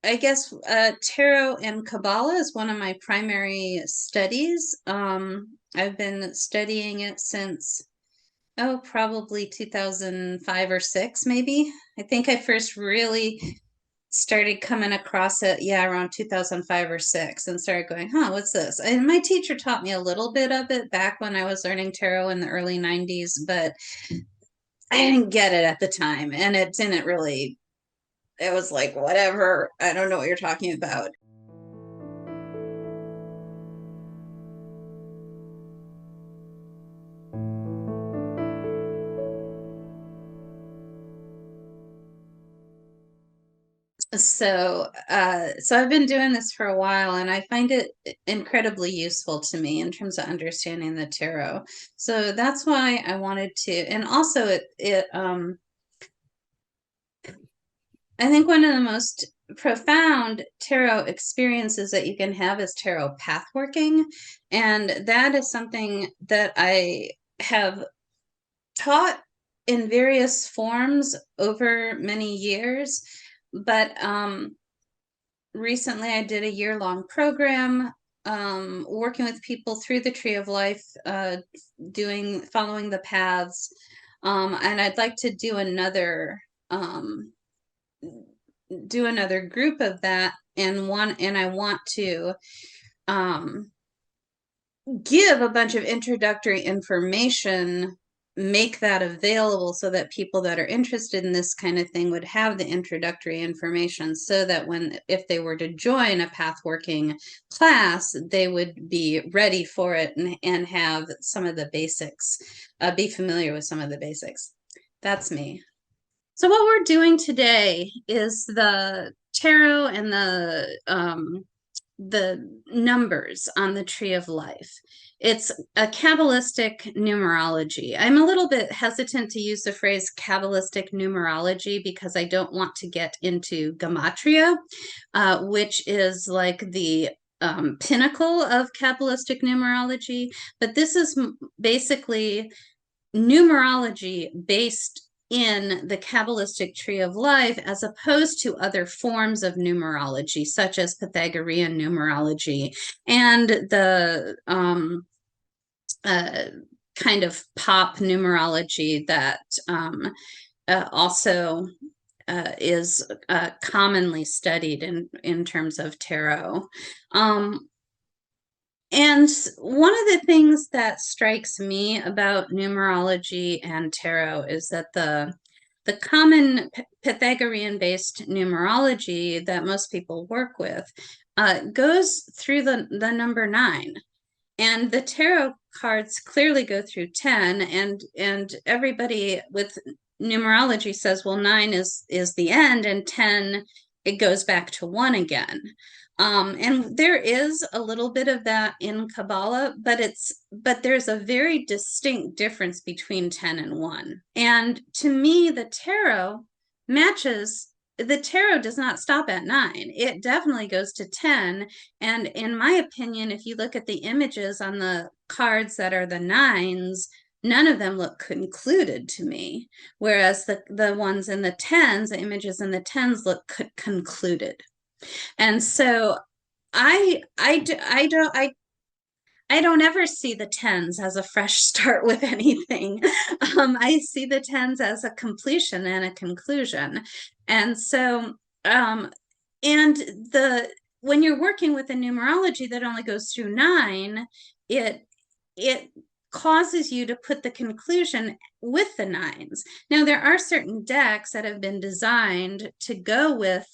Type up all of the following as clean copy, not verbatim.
I guess tarot and Kabbalah is one of my primary studies. I've been studying it since, oh, probably 2005 or six, maybe. I think I first really started coming across it, yeah, around 2005 or six, and started going, huh, what's this? And my teacher taught me a little bit of it back when I was learning tarot in the early 90s, but I didn't get it at the time, and it didn't really, it was like, whatever, I don't know what you're talking about. So I've been doing this for a while, and I find it incredibly useful to me in terms of understanding the tarot. So that's why I wanted to, and also I think one of the most profound tarot experiences that you can have is tarot pathworking, and that is something that I have taught in various forms over many years, but recently I did a year-long program working with people through the Tree of Life, following the paths, and I'd like to do another group of that, and I want to um, give a bunch of introductory information, make that available so that people that are interested in this kind of thing would have the introductory information, so that if they were to join a pathworking class, they would be ready for it, and have some of the basics, be familiar with some of the basics. That's me. So what we're doing today is the tarot and the numbers on the Tree of Life. It's a Kabbalistic numerology. I'm a little bit hesitant to use the phrase Kabbalistic numerology because I don't want to get into gematria, which is like the pinnacle of Kabbalistic numerology. But this is basically numerology based in the Kabbalistic Tree of Life, as opposed to other forms of numerology, such as Pythagorean numerology and the kind of pop numerology that also is commonly studied in terms of tarot. And one of the things that strikes me about numerology and tarot is that the common Pythagorean-based numerology that most people work with goes through the number 9. And the tarot cards clearly go through 10, and everybody with numerology says, well, 9 is the end, and 10, it goes back to 1 again. And there is a little bit of that in Kabbalah, but there's a very distinct difference between 10 and 1. And to me, the tarot does not stop at 9. It definitely goes to 10. And in my opinion, if you look at the images on the cards that are the 9s, none of them look concluded to me. Whereas the ones in the 10s, the images in the 10s look concluded. And so I don't ever see the 10s as a fresh start with anything. I see the 10s as a completion and a conclusion. And so when you're working with a numerology that only goes through 9, it causes you to put the conclusion with the 9s. Now, there are certain decks that have been designed to go with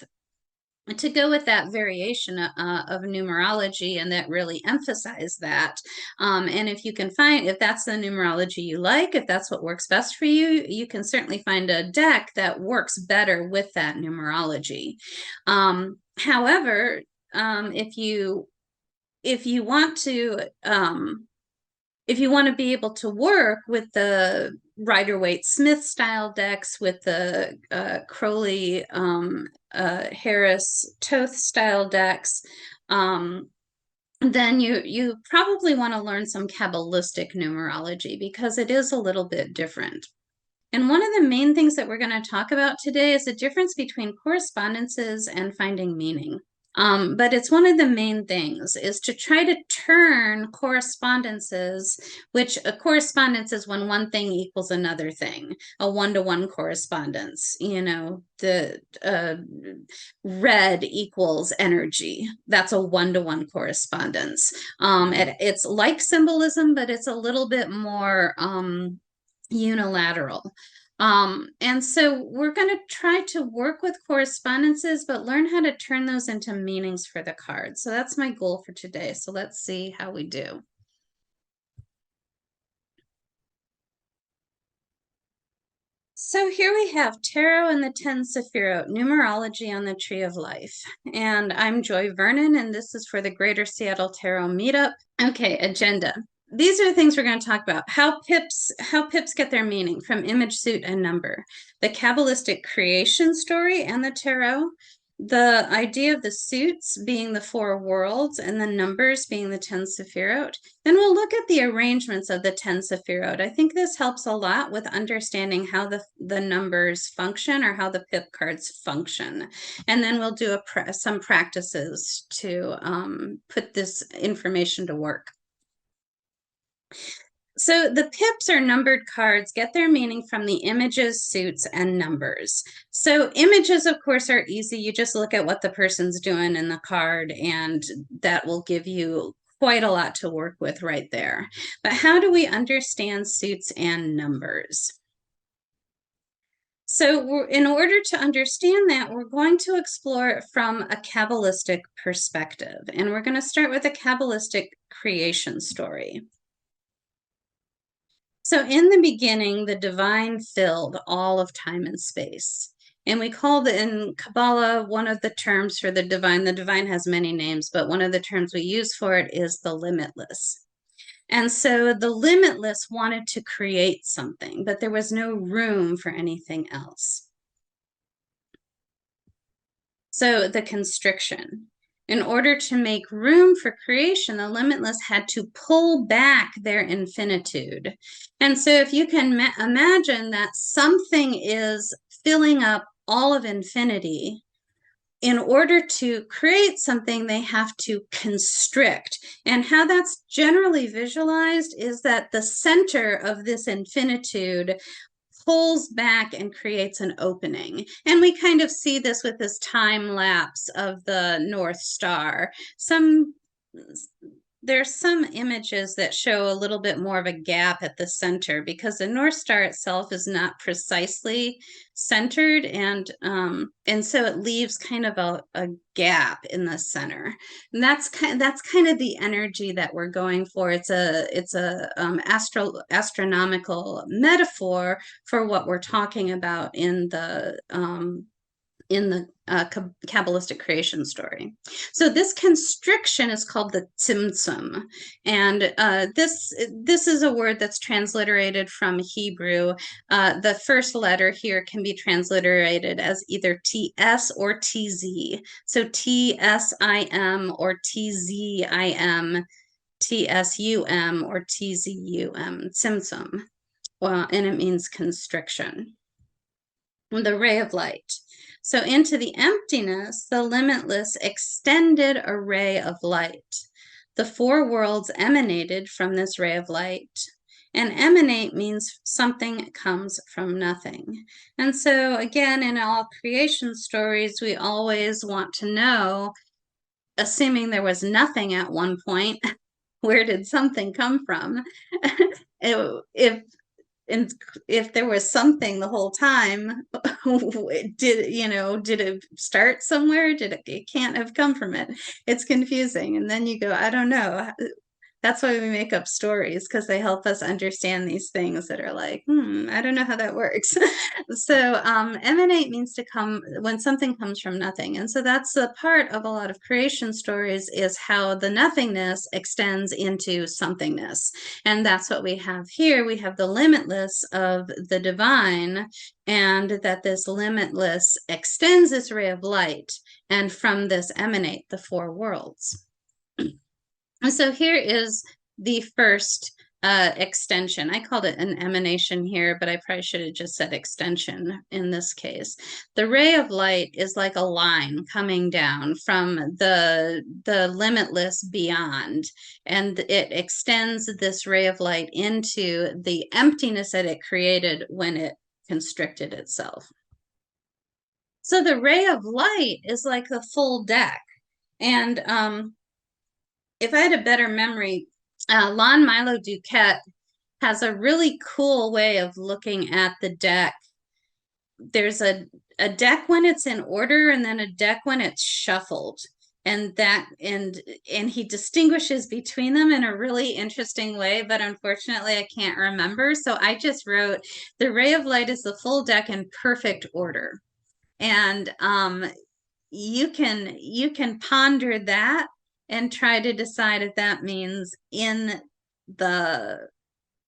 that variation of numerology, and that really emphasize that. And if that's the numerology you like, if that's what works best for you, you can certainly find a deck that works better with that numerology. However, if you want to be able to work with the Rider-Waite-Smith style decks, with the Crowley, Harris, Toth style decks, then you probably want to learn some Kabbalistic numerology, because it is a little bit different. And one of the main things that we're going to talk about today is the difference between correspondences and finding meaning. But it's one of the main things is to try to turn correspondences, which a correspondence is when one thing equals another thing, a one-to-one correspondence, the red equals energy. That's a one-to-one correspondence. It's like symbolism, but it's a little bit more unilateral. And so we're going to try to work with correspondences, but learn how to turn those into meanings for the cards. So that's my goal for today. So let's see how we do. So here we have Tarot and the Ten Sephiroth, numerology on the Tree of Life. And I'm Joy Vernon, and this is for the Greater Seattle Tarot Meetup. Okay, agenda. These are the things we're going to talk about. How pips get their meaning from image, suit, and number. The Kabbalistic creation story and the tarot. The idea of the suits being the 4 worlds and the numbers being the 10 Sephiroth. Then we'll look at the arrangements of the 10 Sephiroth. I think this helps a lot with understanding how the numbers function or how the pip cards function. And then we'll do some practices to put this information to work. So the pips or numbered cards get their meaning from the images, suits, and numbers. So images, of course, are easy. You just look at what the person's doing in the card, and that will give you quite a lot to work with right there. But how do we understand suits and numbers? So in order to understand that, we're going to explore it from a Kabbalistic perspective. And we're going to start with a Kabbalistic creation story. So in the beginning, the divine filled all of time and space. And we call in Kabbalah, one of the terms for the divine has many names, but one of the terms we use for it is the limitless. And so the limitless wanted to create something, but there was no room for anything else. So the constriction. In order to make room for creation, the limitless had to pull back their infinitude. And so if you can imagine that something is filling up all of infinity, in order to create something, they have to constrict. And how that's generally visualized is that the center of this infinitude pulls back and creates an opening. And we kind of see this with this time lapse of the North Star. There's some images that show a little bit more of a gap at the center because the North Star itself is not precisely centered, and so it leaves kind of a gap in the center. And that's kind of the energy that we're going for. It's a astronomical metaphor for what we're talking about in the Kabbalistic creation story. So this constriction is called the tzimtzum, and this is a word that's transliterated from Hebrew. The first letter here can be transliterated as either TS or TZ. So TSIM or TZIM, TSUM or TZUM, tzimtzum, and it means constriction. The ray of light. So into the emptiness, the limitless extended a ray of light. The 4 worlds emanated from this ray of light. And emanate means something comes from nothing. And so again, in all creation stories, we always want to know, assuming there was nothing at one point, where did something come from? If there was something the whole time, did it start somewhere? It can't have come from it. It's confusing. And then you go, I don't know. That's why we make up stories, because they help us understand these things that are like, I don't know how that works. So emanate means to come when something comes from nothing. And so that's the part of a lot of creation stories, is how the nothingness extends into somethingness. And that's what we have here. We have the limitless of the divine, and that this limitless extends this ray of light, and from this emanate the 4 worlds. And so here is the first extension. I called it an emanation here, but I probably should have just said extension in this case. The ray of light is like a line coming down from the limitless beyond, and it extends this ray of light into the emptiness that it created when it constricted itself. So the ray of light is like the full deck. And if I had a better memory, Lon Milo Duquette has a really cool way of looking at the deck. There's a deck when it's in order, and then a deck when it's shuffled. And he distinguishes between them in a really interesting way, but unfortunately I can't remember. So I just wrote, the ray of light is the full deck in perfect order. And you can ponder that and try to decide if that means in the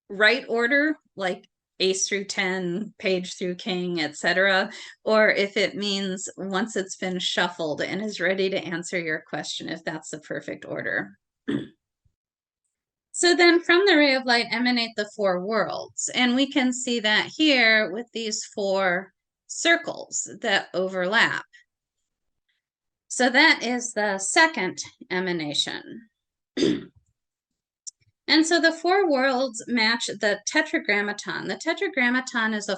right order, like ace through 10, page through king, etc., or if it means once it's been shuffled and is ready to answer your question, if that's the perfect order. So then from the ray of light emanate the four worlds, and we can see that here with these four circles that overlap. So that is the second emanation. And so the four worlds match the tetragrammaton. The tetragrammaton is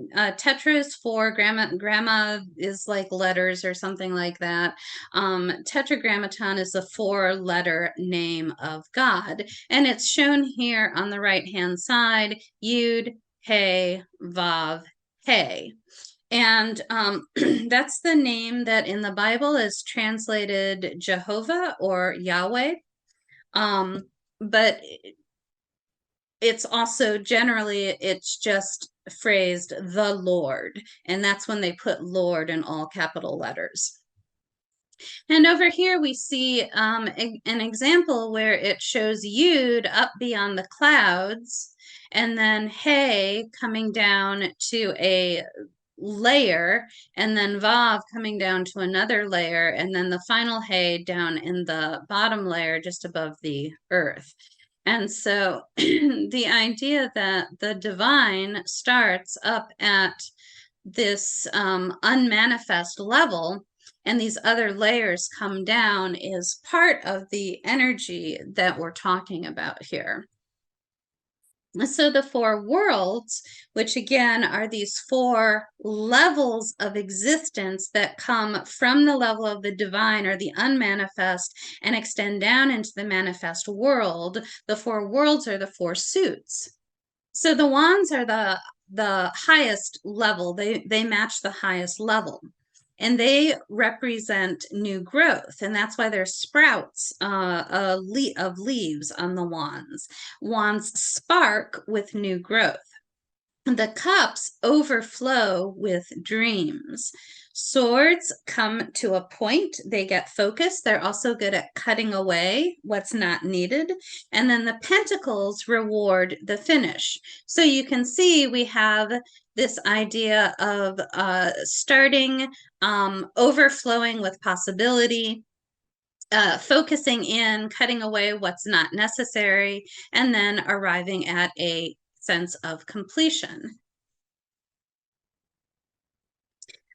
tetra is four, gramma is like letters or something like that. Tetragrammaton is the four-letter name of God. And it's shown here on the right-hand side, Yud, He, Vav, He. And that's the name that in the Bible is translated Jehovah or Yahweh. But it's also generally, it's just phrased the Lord. And that's when they put Lord in all capital letters. And over here we see an example where it shows Yud up beyond the clouds, and then He coming down to a layer, and then Vav coming down to another layer, and then the final He down in the bottom layer just above the earth. And so the idea that the divine starts up at this unmanifest level, and these other layers come down, is part of the energy that we're talking about here. So the four worlds, which again are these four levels of existence that come from the level of the divine or the unmanifest and extend down into the manifest world, the four worlds are the four suits. So the wands are the highest level. They match the highest level. And they represent new growth. And that's why there's sprouts of leaves on the wands. Wands spark with new growth. The cups overflow with dreams. Swords come to a point, they get focused. They're also good at cutting away what's not needed. And then the pentacles reward the finish. So you can see we have this idea of starting, overflowing with possibility, focusing in, cutting away what's not necessary, and then arriving at a sense of completion.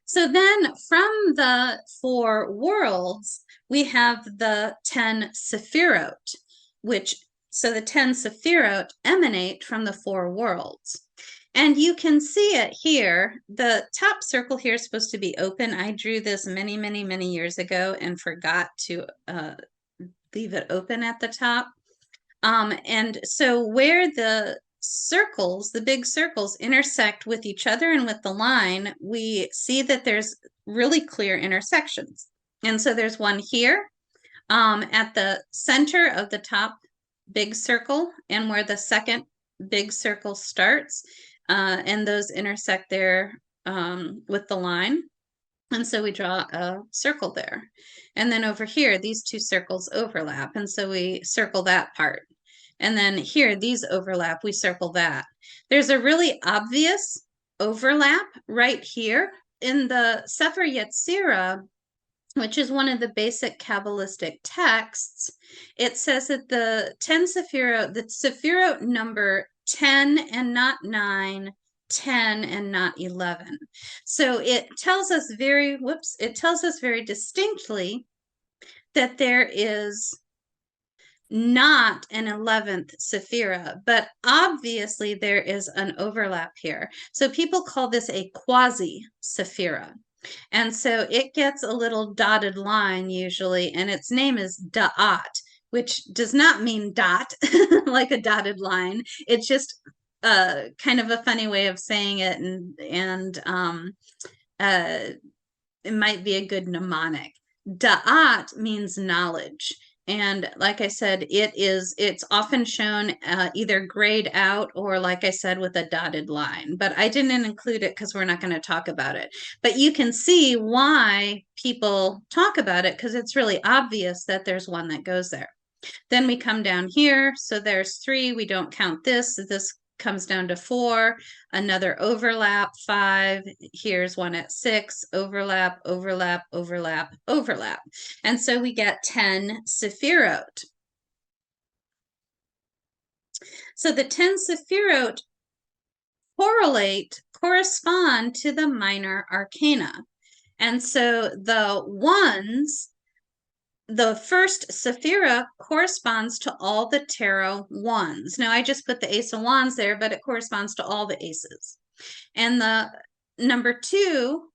So then from the four worlds, we have the 10 Sephiroth, so the 10 Sephiroth emanate from the four worlds. And you can see it here. The top circle here is supposed to be open. I drew this many, many, many years ago and forgot to leave it open at the top. And so where the circles, the big circles, intersect with each other and with the line, we see that there's really clear intersections. And so there's one here at the center of the top big circle, and where the second big circle starts, and those intersect there with the line. And so we draw a circle there. And then over here, these two circles overlap. And so we circle that part. And then here, these overlap, we circle that. There's a really obvious overlap right here. In the Sefer Yetzirah, which is one of the basic Kabbalistic texts, it says that the sephirot number 10 and not 9, 10 and not 11. So it tells us very distinctly that there is not an 11th sephira, but obviously there is an overlap here. So people call this a quasi sephira. And so it gets a little dotted line usually, and its name is da'at, which does not mean dot, like a dotted line. It's just kind of a funny way of saying it, and it might be a good mnemonic. Da'at means knowledge. And like I said, it's often shown either grayed out or, like I said, with a dotted line. But I didn't include it because we're not going to talk about it. But you can see why people talk about it, because it's really obvious that there's one that goes there. Then we come down here. So there's 3. We don't count this. This comes down to 4, another overlap, 5, here's one at 6, overlap, overlap, overlap, overlap. And so we get 10 sephirot. So the 10 sephirot correspond to the minor arcana. And so the ones, the first sephira corresponds to all the tarot wands. Now I just put the Ace of Wands there, but it corresponds to all the aces. And the number 2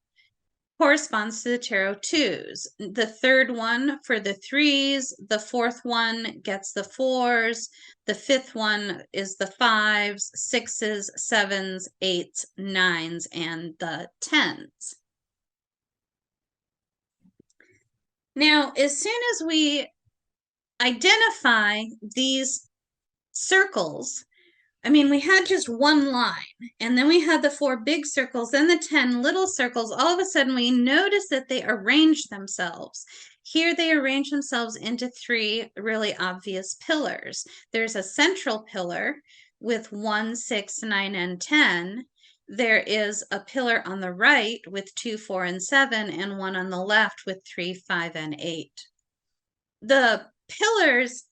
corresponds to the tarot twos. The third one for the 3s, the 4th one gets the 4s, the 5th one is the 5s, 6s, 7s, 8s, 9s, and the 10s. Now, as soon as we identify these circles, I mean, we had just one line, and then we had the 4 big circles, then the 10 little circles. All of a sudden, we notice that they arrange themselves. Here, they arrange themselves into 3 really obvious pillars. There's a central pillar with 1, 6, 9, and 10. There is a pillar on the right with 2, 4, and 7, and one on the left with 3, 5, and 8. The pillars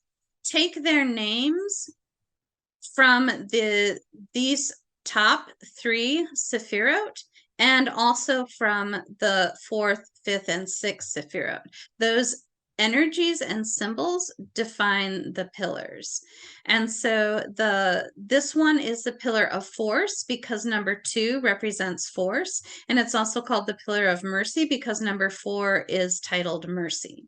take their names from these top 3 sephirot, and also from the 4th, 5th, and 6th sephirot. Those energies and symbols define the pillars. And so this one is the pillar of force because number 2 represents force, and it's also called the pillar of mercy because number 4 is titled mercy.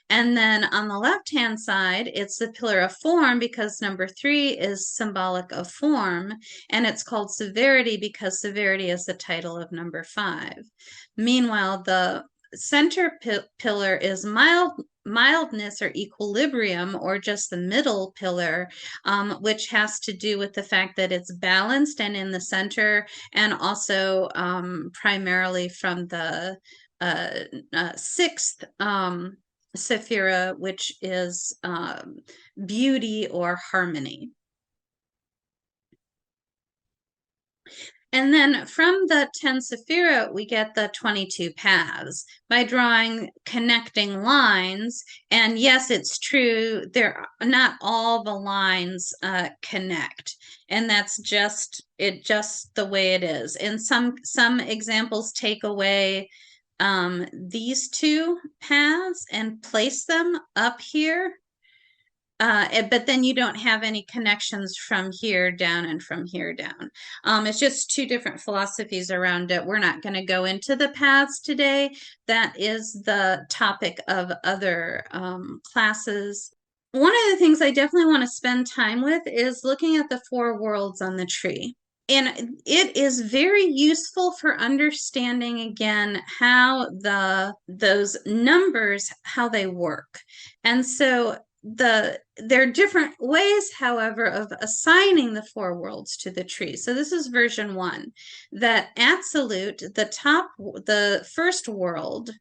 And then on the left-hand side, it's the pillar of form because number 3 is symbolic of form, and it's called severity because severity is the title of number 5. Meanwhile, the center pillar is mildness or equilibrium, or just the middle pillar, which has to do with the fact that it's balanced and in the center, and also primarily from the 6th sephira, which is beauty or harmony. And then from the 10 sephirot, we get the 22 paths by drawing connecting lines. And yes, it's true, not all the lines connect. And that's just the way it is. And some examples take away these 2 paths and place them up here. But then you don't have any connections from here down and from here down. It's just 2 different philosophies around it. We're not going to go into the paths today. That is the topic of other classes. One of the things I definitely want to spend time with is looking at the 4 worlds on the tree. And it is very useful for understanding, again, how those numbers, how they work. And so there are different ways, however, of assigning the 4 worlds to the tree. So this is version 1. That absolute, the first world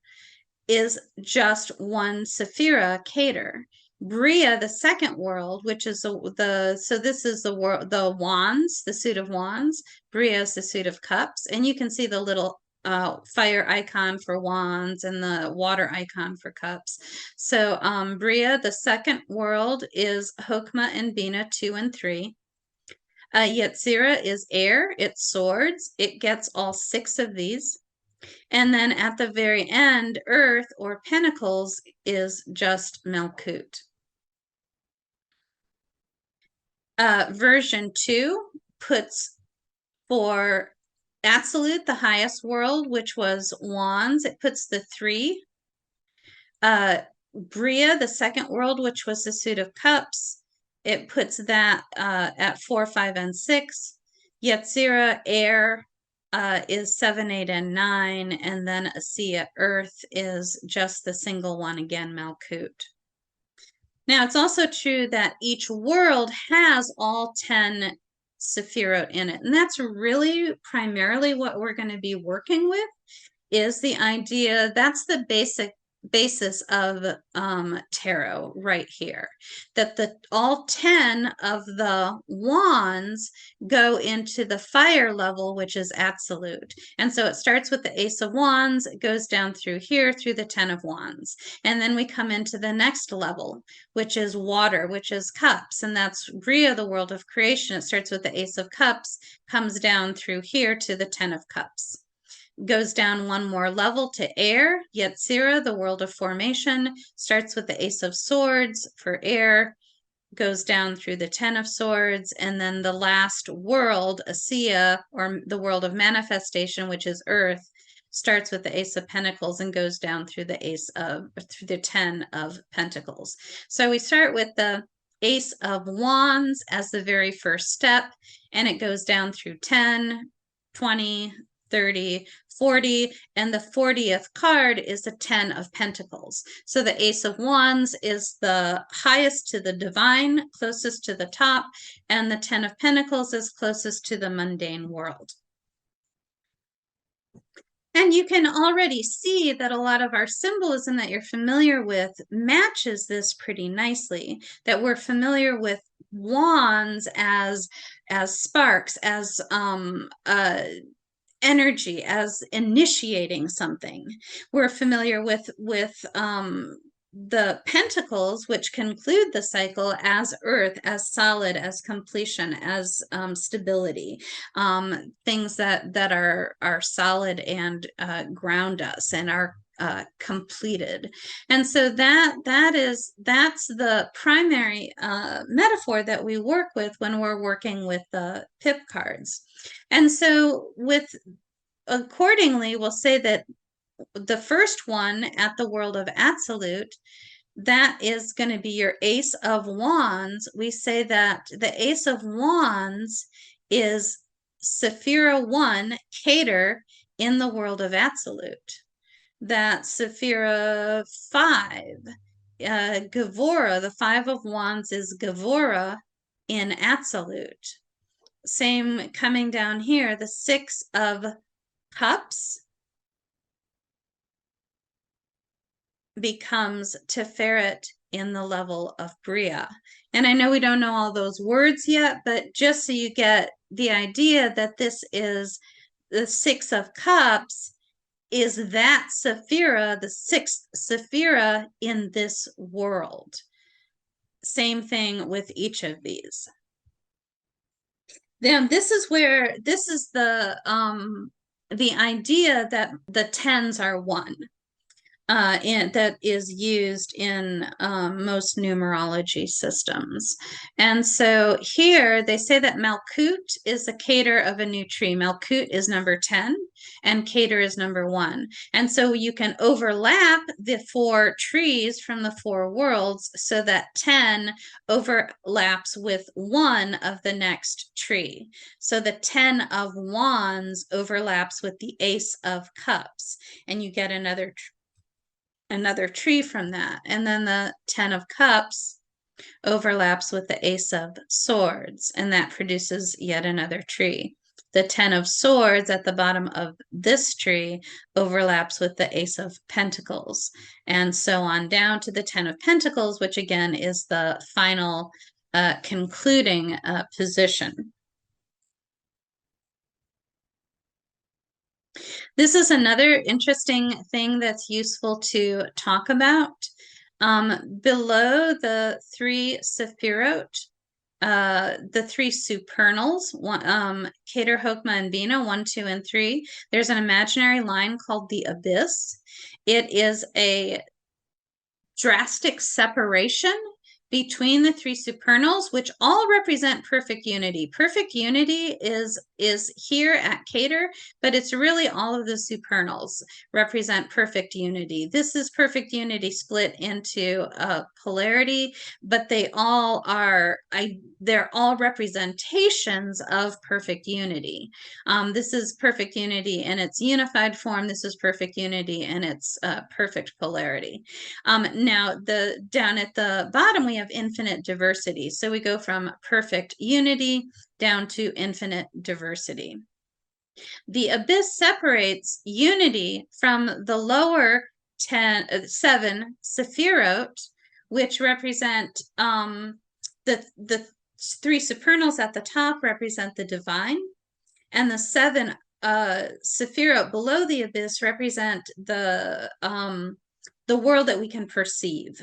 is just 1 sephira, Keter. Bria, the second world, which is so this is the wands, the suit of wands. Bria is the suit of cups, and you can see the little fire icon for wands and the water icon for cups. So Bria, the second world, is Hokmah and Bina 2 and 3. Yetzirah is air, it's swords, it gets all 6 of these. And then at the very end, earth or pentacles is just Malkut. Version 2 puts for Absolute, the highest world, which was wands, it puts the 3. Bria, the second world, which was the suit of cups, it puts that at 4, 5, and 6. Yetzirah, air, is 7, 8, and 9. And then Asiya, earth, is just the single one again, Malkut. Now, it's also true that each world has all 10 sephirot in it. And that's really primarily what we're going to be working with, is the idea, that's the basis of tarot right here, that all 10 of the wands go into the fire level, which is absolute. And so it starts with the ace of wands, it goes down through here through the 10 of wands, and then we come into the next level, which is water, which is cups, and that's Bria, the world of creation. It starts with the ace of cups, comes down through here to the 10 of cups, goes down one more level to air. Yetzirah, the world of formation, starts with the ace of swords for air, goes down through the 10 of swords, and then the last world, Asiya, or the world of manifestation, which is earth, starts with the ace of pentacles and goes down through through the 10 of pentacles. So we start with the ace of wands as the very first step, and it goes down through 10, 20, 30, 40, and the 40th card is a 10 of pentacles. So the ace of wands is the highest to the divine, closest to the top, and the 10 of pentacles is closest to the mundane world. And you can already see that a lot of our symbolism that you're familiar with matches this pretty nicely, that we're familiar with wands as sparks, as energy, as initiating something. We're familiar with the pentacles, which conclude the cycle, as earth, as solid, as completion, as stability, things that are solid and ground us and are completed. And so that's the primary metaphor that we work with when we're working with the pip cards. And so accordingly, we'll say that the first one at the world of absolute, that is going to be your ace of wands. We say that the ace of wands is sephirot 1, Keter, in the world of absolute. That sephirot 5, Gevurah, the 5 of wands is Gevurah in absolute. Same coming down here, the 6 of cups becomes Tiferet in the level of Bria. And I know we don't know all those words yet, but just so you get the idea that this is the 6 of cups is that sephirah, the 6th sephirah in this world. Same thing with each of these. Then this is the idea that the 10s are 1. And that is used in most numerology systems. And so here they say that Malkut is the Keter of a new tree. Malkut is number 10 and Keter is number 1. And so you can overlap the 4 trees from the 4 worlds so that 10 overlaps with 1 of the next tree. So the 10 of wands overlaps with the ace of cups, and you get another tree from that. And then the 10 of cups overlaps with the ace of swords, and that produces yet another tree. The 10 of swords at the bottom of this tree overlaps with the ace of pentacles, and so on down to the 10 of pentacles, which again is the final concluding position. This is another interesting thing that's useful to talk about. Below the three sephirot, the three supernals, Keter, Hokmah, and Bina, 1, 2, and 3, there's an imaginary line called the abyss. It is a drastic separation between the three supernals, which all represent perfect unity. Perfect unity is here at Keter, but it's really all of the supernals represent perfect unity. This is perfect unity split into polarity, but they all are, they're all representations of perfect unity. This is perfect unity in its unified form. This is perfect unity in its perfect polarity. Now, down at the bottom, we have infinite diversity. So we go from perfect unity down to infinite diversity. The abyss separates unity from the lower 7 sephirot, which represent the three supernals at the top represent the divine, and the 7 sephirot below the abyss represent the world that we can perceive.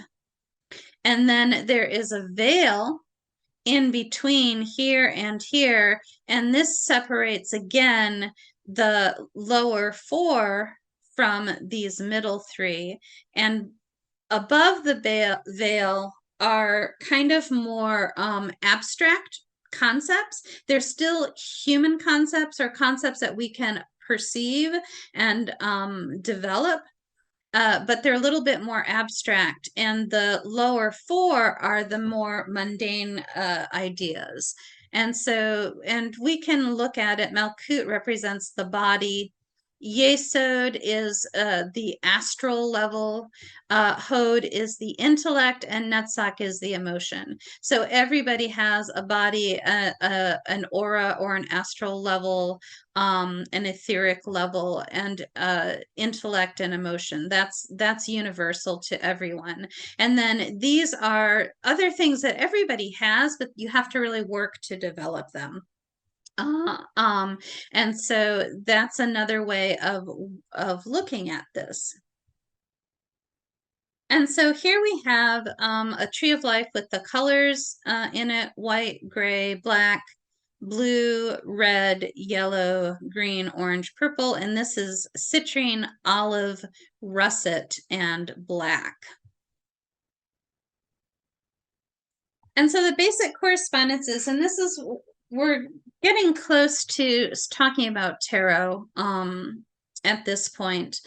And then there is a veil in between here and here, and this separates again the lower 4 from these middle 3. And above the veil are kind of more abstract concepts. They're still human concepts, or concepts that we can perceive and develop, but they're a little bit more abstract. And the lower 4 are the more mundane ideas. And so, and we can look at it. Malkut represents the body. Yesod is the astral level. Hod is the intellect, and Netzach is the emotion. So everybody has a body, an aura, or an astral level, an etheric level, and intellect and emotion. That's universal to everyone. And then these are other things that everybody has, but you have to really work to develop them. And so that's another way of looking at this. And so here we have a tree of life with the colors in it: white, gray, black, blue, red, yellow, green, orange, purple. And this is citrine, olive, russet, and black. And so the basic correspondences, and this is, we're getting close to talking about tarot at this point.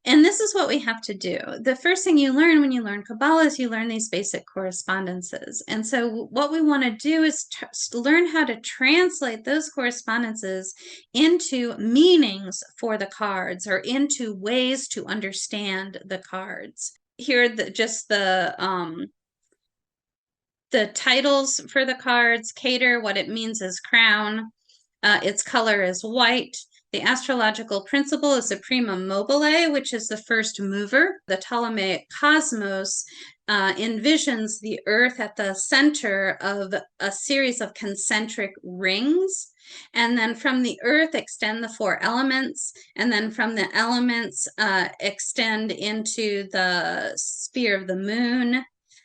And this is what we have to do. The first thing you learn when you learn Kabbalah is you learn these basic correspondences. And so what we want to do is learn how to translate those correspondences into meanings for the cards, or into ways to understand the cards. Here are just the titles for the cards. Keter, what it means is crown. Its color is white. The astrological principle is the prima mobile, which is the first mover. The Ptolemaic cosmos envisions the earth at the center of a series of concentric rings. And then from the earth extend the 4 elements. And then from the elements extend into the sphere of the moon,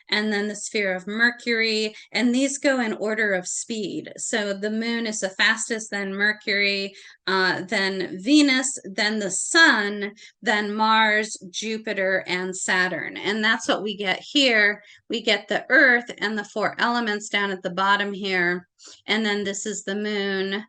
and then the sphere of Mercury, and these go in order of speed. So the moon is the fastest, then Mercury, then Venus, then the sun, then Mars, Jupiter, and Saturn. And that's what we get here. We get the earth and the 4 elements down at the bottom here. And then this is the moon.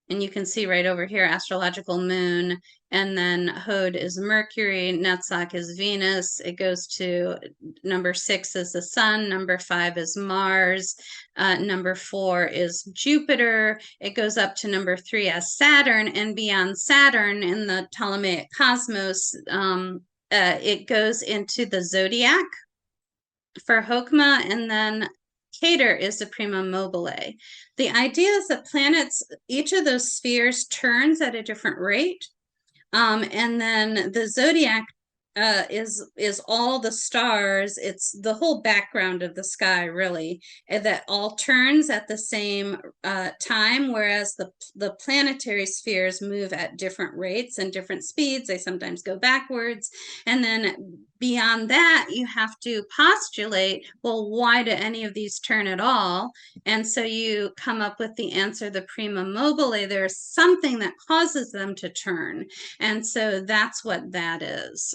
And you can see right over here, astrological moon, and then Hod is Mercury, Netzach is Venus. It goes to number 6 is the sun, number 5 is Mars, number 4 is Jupiter. It goes up to number 3 as Saturn, and beyond Saturn in the Ptolemaic cosmos, it goes into the zodiac for Hokmah, and then Keter is the prima mobile. The idea is that planets, each of those spheres turns at a different rate. And then the zodiac is all the stars. It's the whole background of the sky, really, and that all turns at the same time, whereas the planetary spheres move at different rates and different speeds. They sometimes go backwards, and then beyond that, you have to postulate, well, why do any of these turn at all? And so you come up with the answer, the prima mobile. There's something that causes them to turn. And so that's what that is.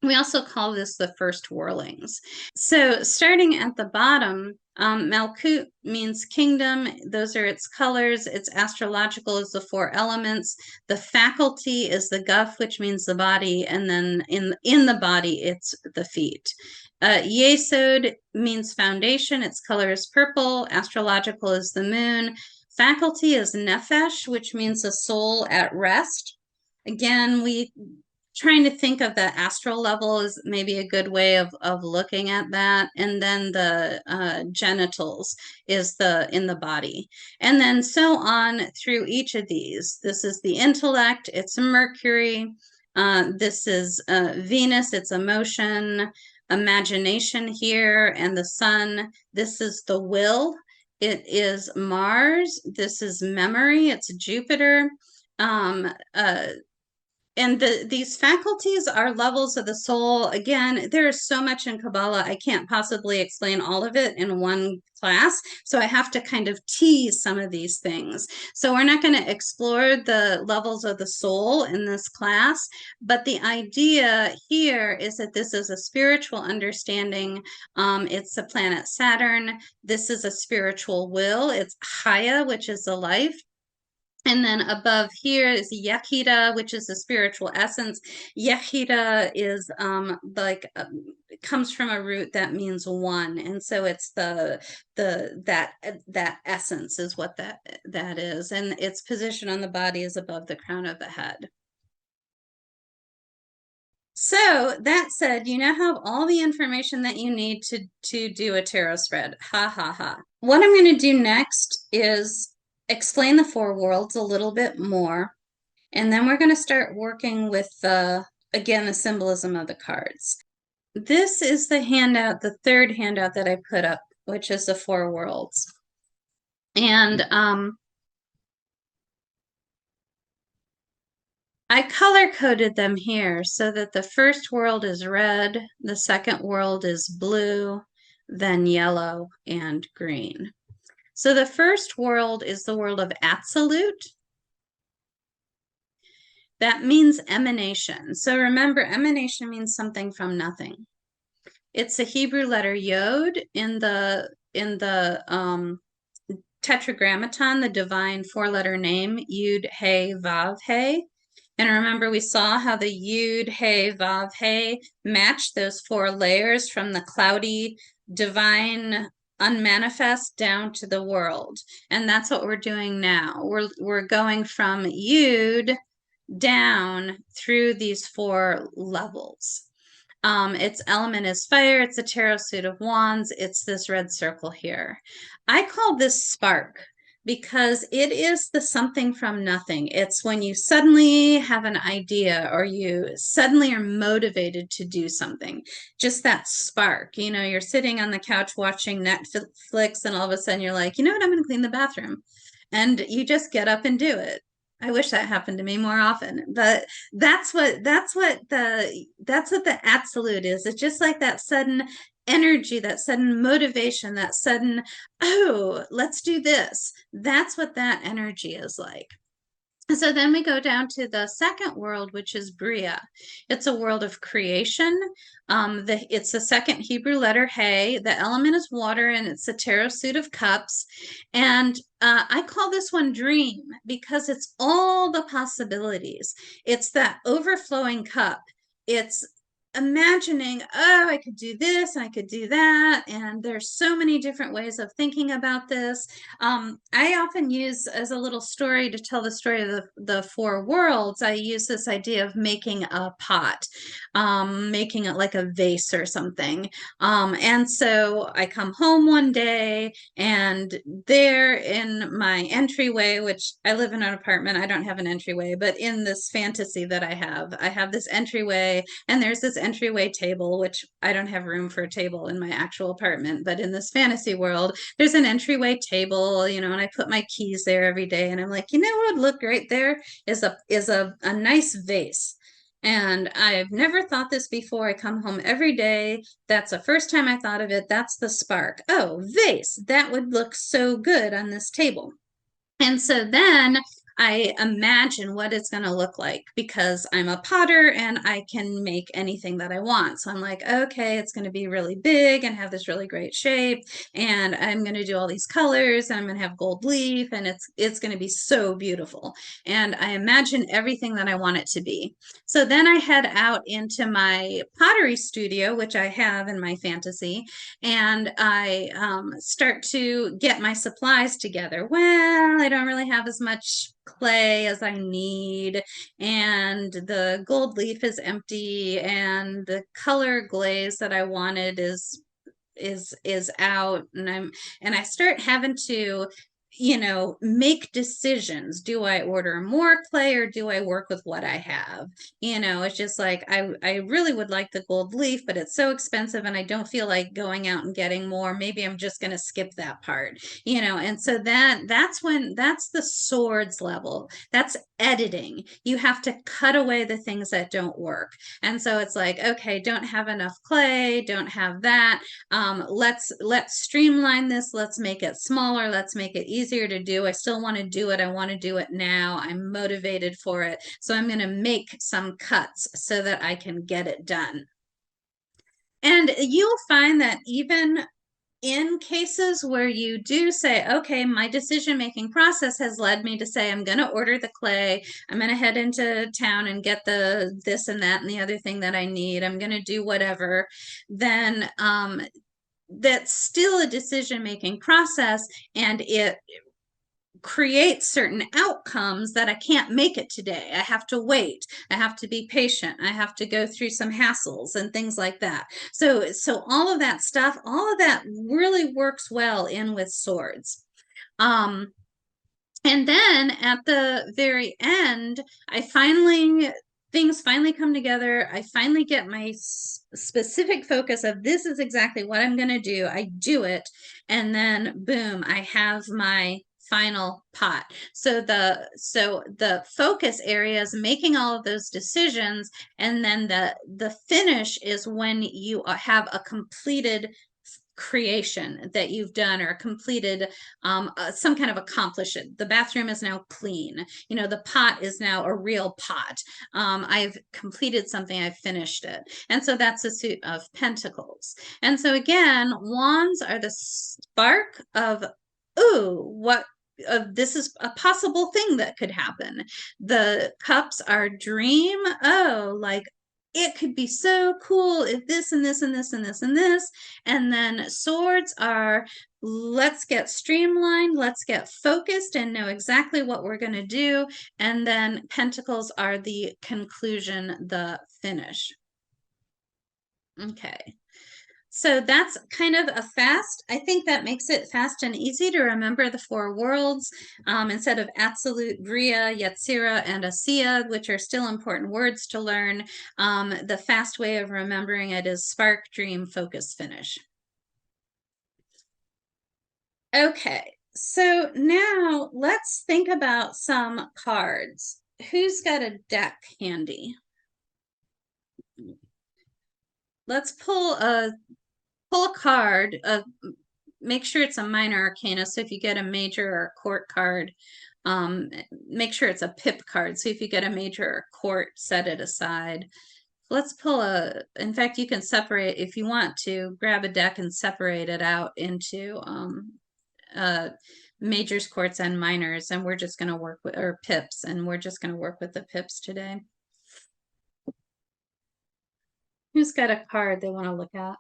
We also call this the first whirlings. So starting at the bottom, Malkut means kingdom. Those are its colors. Its astrological is the four elements. The faculty is the guf, which means the body. And then in the body, it's the feet. Yesod means foundation. Its color is purple. Astrological is the moon. Faculty is nefesh, which means the soul at rest. Again, we trying to think of the astral level is maybe a good way of looking at that. And then the genitals is in the body. And then so on through each of these. This is the intellect, it's Mercury. This is Venus, it's emotion, imagination here, and the sun. This is the will. It is Mars. This is memory. It's Jupiter. And these faculties are levels of the soul. Again, there is so much in Kabbalah. I can't possibly explain all of it in one class. So I have to kind of tease some of these things. So we're not going to explore the levels of the soul in this class. But the idea here is that this is a spiritual understanding. It's the planet Saturn. This is a spiritual will. It's Chaya, which is the life. And then above here is Yechida, which is the spiritual essence. Yechida is comes from a root that means one, and so it's that essence is what that is, and its position on the body is above the crown of the head. So that said, you now have all the information that you need to do a tarot spread. Ha ha ha. What I'm going to do next is explain the four worlds a little bit more, and then we're going to start working with again, the symbolism of the cards. This is the handout, the third handout that I put up, which is the four worlds. And I color-coded them here so that the first world is red, the second world is blue, then yellow and green. So the first world is the world of absolute. That means emanation. So remember, emanation means something from nothing. It's the Hebrew letter Yod in the Tetragrammaton, the divine four-letter name, Yud, He, Vav, He. And remember, we saw how the Yud, He, Vav, He matched those four layers from the cloudy divine unmanifest down to the world. And that's what we're doing now. We're going from Yud down through these four levels. Its element is fire. It's a tarot suit of wands. It's this red circle here. I call this spark because it is the something from nothing. It's when you suddenly have an idea or you suddenly are motivated to do something. Just that spark. You know, you're sitting on the couch watching Netflix and all of a sudden you're like, you know what, I'm going to clean the bathroom. And you just get up and do it. I wish that happened to me more often, but that's what the absolute is. It's just like that sudden energy, that sudden motivation, that sudden, oh, let's do this. That's what that energy is like. So then we go down to the second world, which is Bria. It's a world of creation. It's the second Hebrew letter, He. The element is water, and it's a tarot suit of cups. And I call this one dream because it's all the possibilities. It's that overflowing cup. It's imagining, oh, I could do this, I could do that, and there's so many different ways of thinking about this. I often use as a little story to tell the story of the four worlds. I use this idea of making a pot, making it like a vase or something. And so I come home one day, and there in my entryway, which I live in an apartment, I don't have an entryway, but in this fantasy that I have this entryway, and there's this entryway table, which I don't have room for a table in my actual apartment, but in this fantasy world, there's an entryway table, you know, and I put my keys there every day, and I'm like, you know what would look great there is a nice vase. And I've never thought this before. I come home every day. That's the first time I thought of it. That's the spark. Oh, vase. That would look so good on this table. And so then I imagine what it's going to look like because I'm a potter and I can make anything that I want. So I'm like, okay, it's going to be really big and have this really great shape. And I'm going to do all these colors and I'm going to have gold leaf and it's going to be so beautiful. And I imagine everything that I want it to be. So then I head out into my pottery studio, which I have in my fantasy, and I start to get my supplies together. Well, I don't really have as much clay as I need, and the gold leaf is empty, and the color glaze that I wanted is out, and I start having to, you know, make decisions. Do I order more clay or do I work with what I have? You know, it's just like I really would like the gold leaf, but it's so expensive and I don't feel like going out and getting more. Maybe I'm just going to skip that part, you know. And so that's the swords level. That's editing. You have to cut away the things that don't work. And so it's like, okay, don't have enough clay, don't have that. Let's streamline this. Let's make it smaller. Let's make it easier to do. I still want to do it. I want to do it now. I'm motivated for it. So I'm going to make some cuts so that I can get it done. And you'll find that even in cases where you do say, okay, my decision-making process has led me to say, I'm going to order the clay. I'm going to head into town and get the this and that and the other thing that I need. I'm going to do whatever. Then that's still a decision-making process, and it creates certain outcomes that I can't make it today. I have to wait. I have to be patient. I have to go through some hassles and things like that. So all of that stuff, all of that really works well in with swords. And then at the very end, things finally come together. I finally get my specific focus of this is exactly what I'm going to do. I do it. And then boom, I have my final pot. So the focus area is making all of those decisions. And then the finish is when you have a completed creation that you've done or completed some kind of accomplishment. The bathroom is now clean. You know, the pot is now a real pot. I've completed something, I've finished it. And so that's the suit of pentacles. And so again, wands are the spark of, ooh, what this is a possible thing that could happen. The cups are dream. Oh, like it could be so cool if this and this and this and this and this. And then swords are, let's get streamlined, let's get focused and know exactly what we're going to do. And then pentacles are the conclusion, the finish. Okay. So that's kind of I think that makes it fast and easy to remember the four worlds instead of absolute, Bria, Yetzira, and Asiya, which are still important words to learn. The fast way of remembering it is spark, dream, focus, finish. Okay, so now let's think about some cards. Who's got a deck handy? Let's pull a card. Make sure it's a minor arcana. So if you get a major or a court card, make sure it's a pip card. So if you get a major or court, set it aside. Let's pull in fact, you can separate, if you want to, grab a deck and separate it out into majors, courts, and minors. And we're just going to work with, or pips, and we're just going to work with the pips today. Who's got a card they want to look at?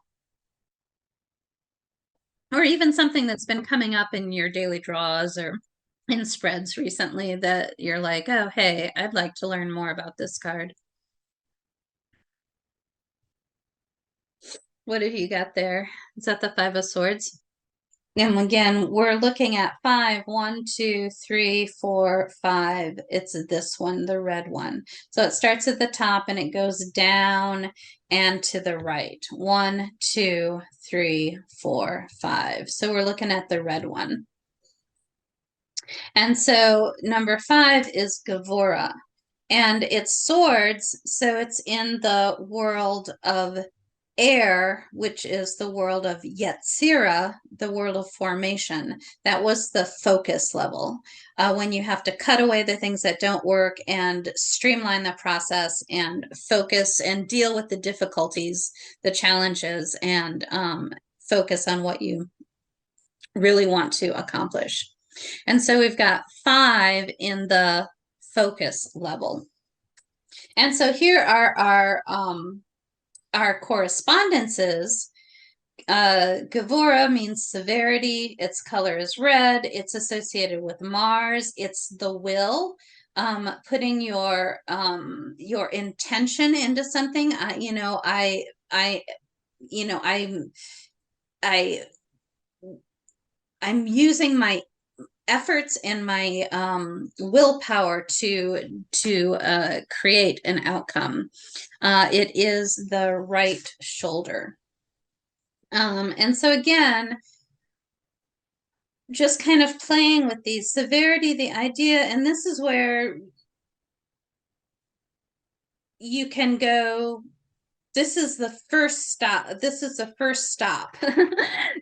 Or even something that's been coming up in your daily draws or in spreads recently that you're like, oh, hey, I'd like to learn more about this card. What have you got there? Is that the Five of Swords? And again, we're looking at 5, 1, 2, 3, 4, 5. It's this one, the red one. So it starts at the top and it goes down and to the right. 1, 2, 3, 4, 5. So we're looking at the red one. And so number 5 is Gavora. And it's swords, so it's in the world of air, which is the world of Yetzirah, the world of formation. That was the focus level. When you have to cut away the things that don't work and streamline the process and focus and deal with the difficulties, the challenges, and focus on what you really want to accomplish. And so we've got 5 in the focus level. And so here are our correspondences. Gavora means severity. Its color is red. It's associated with Mars. It's the will, putting your intention into something. I'm using my efforts and my willpower to create an outcome. It is the right shoulder. And so again, just kind of playing with the severity, the idea, and this is where you can go, this is the first stop. This is the first stop.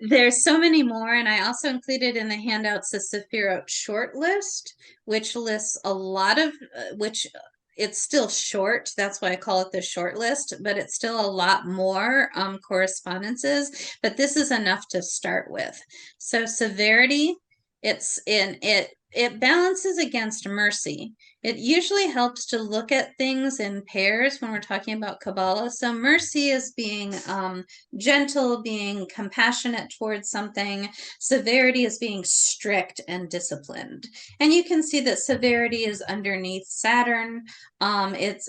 There's so many more. And I also included in the handouts the sephirot short list, which lists a lot of, which it's still short. That's why I call it the short list, but it's still a lot more correspondences. But this is enough to start with. So severity, it balances against mercy. It usually helps to look at things in pairs when we're talking about Kabbalah. So mercy is being gentle, being compassionate towards something. Severity is being strict and disciplined. And you can see that severity is underneath Saturn. It's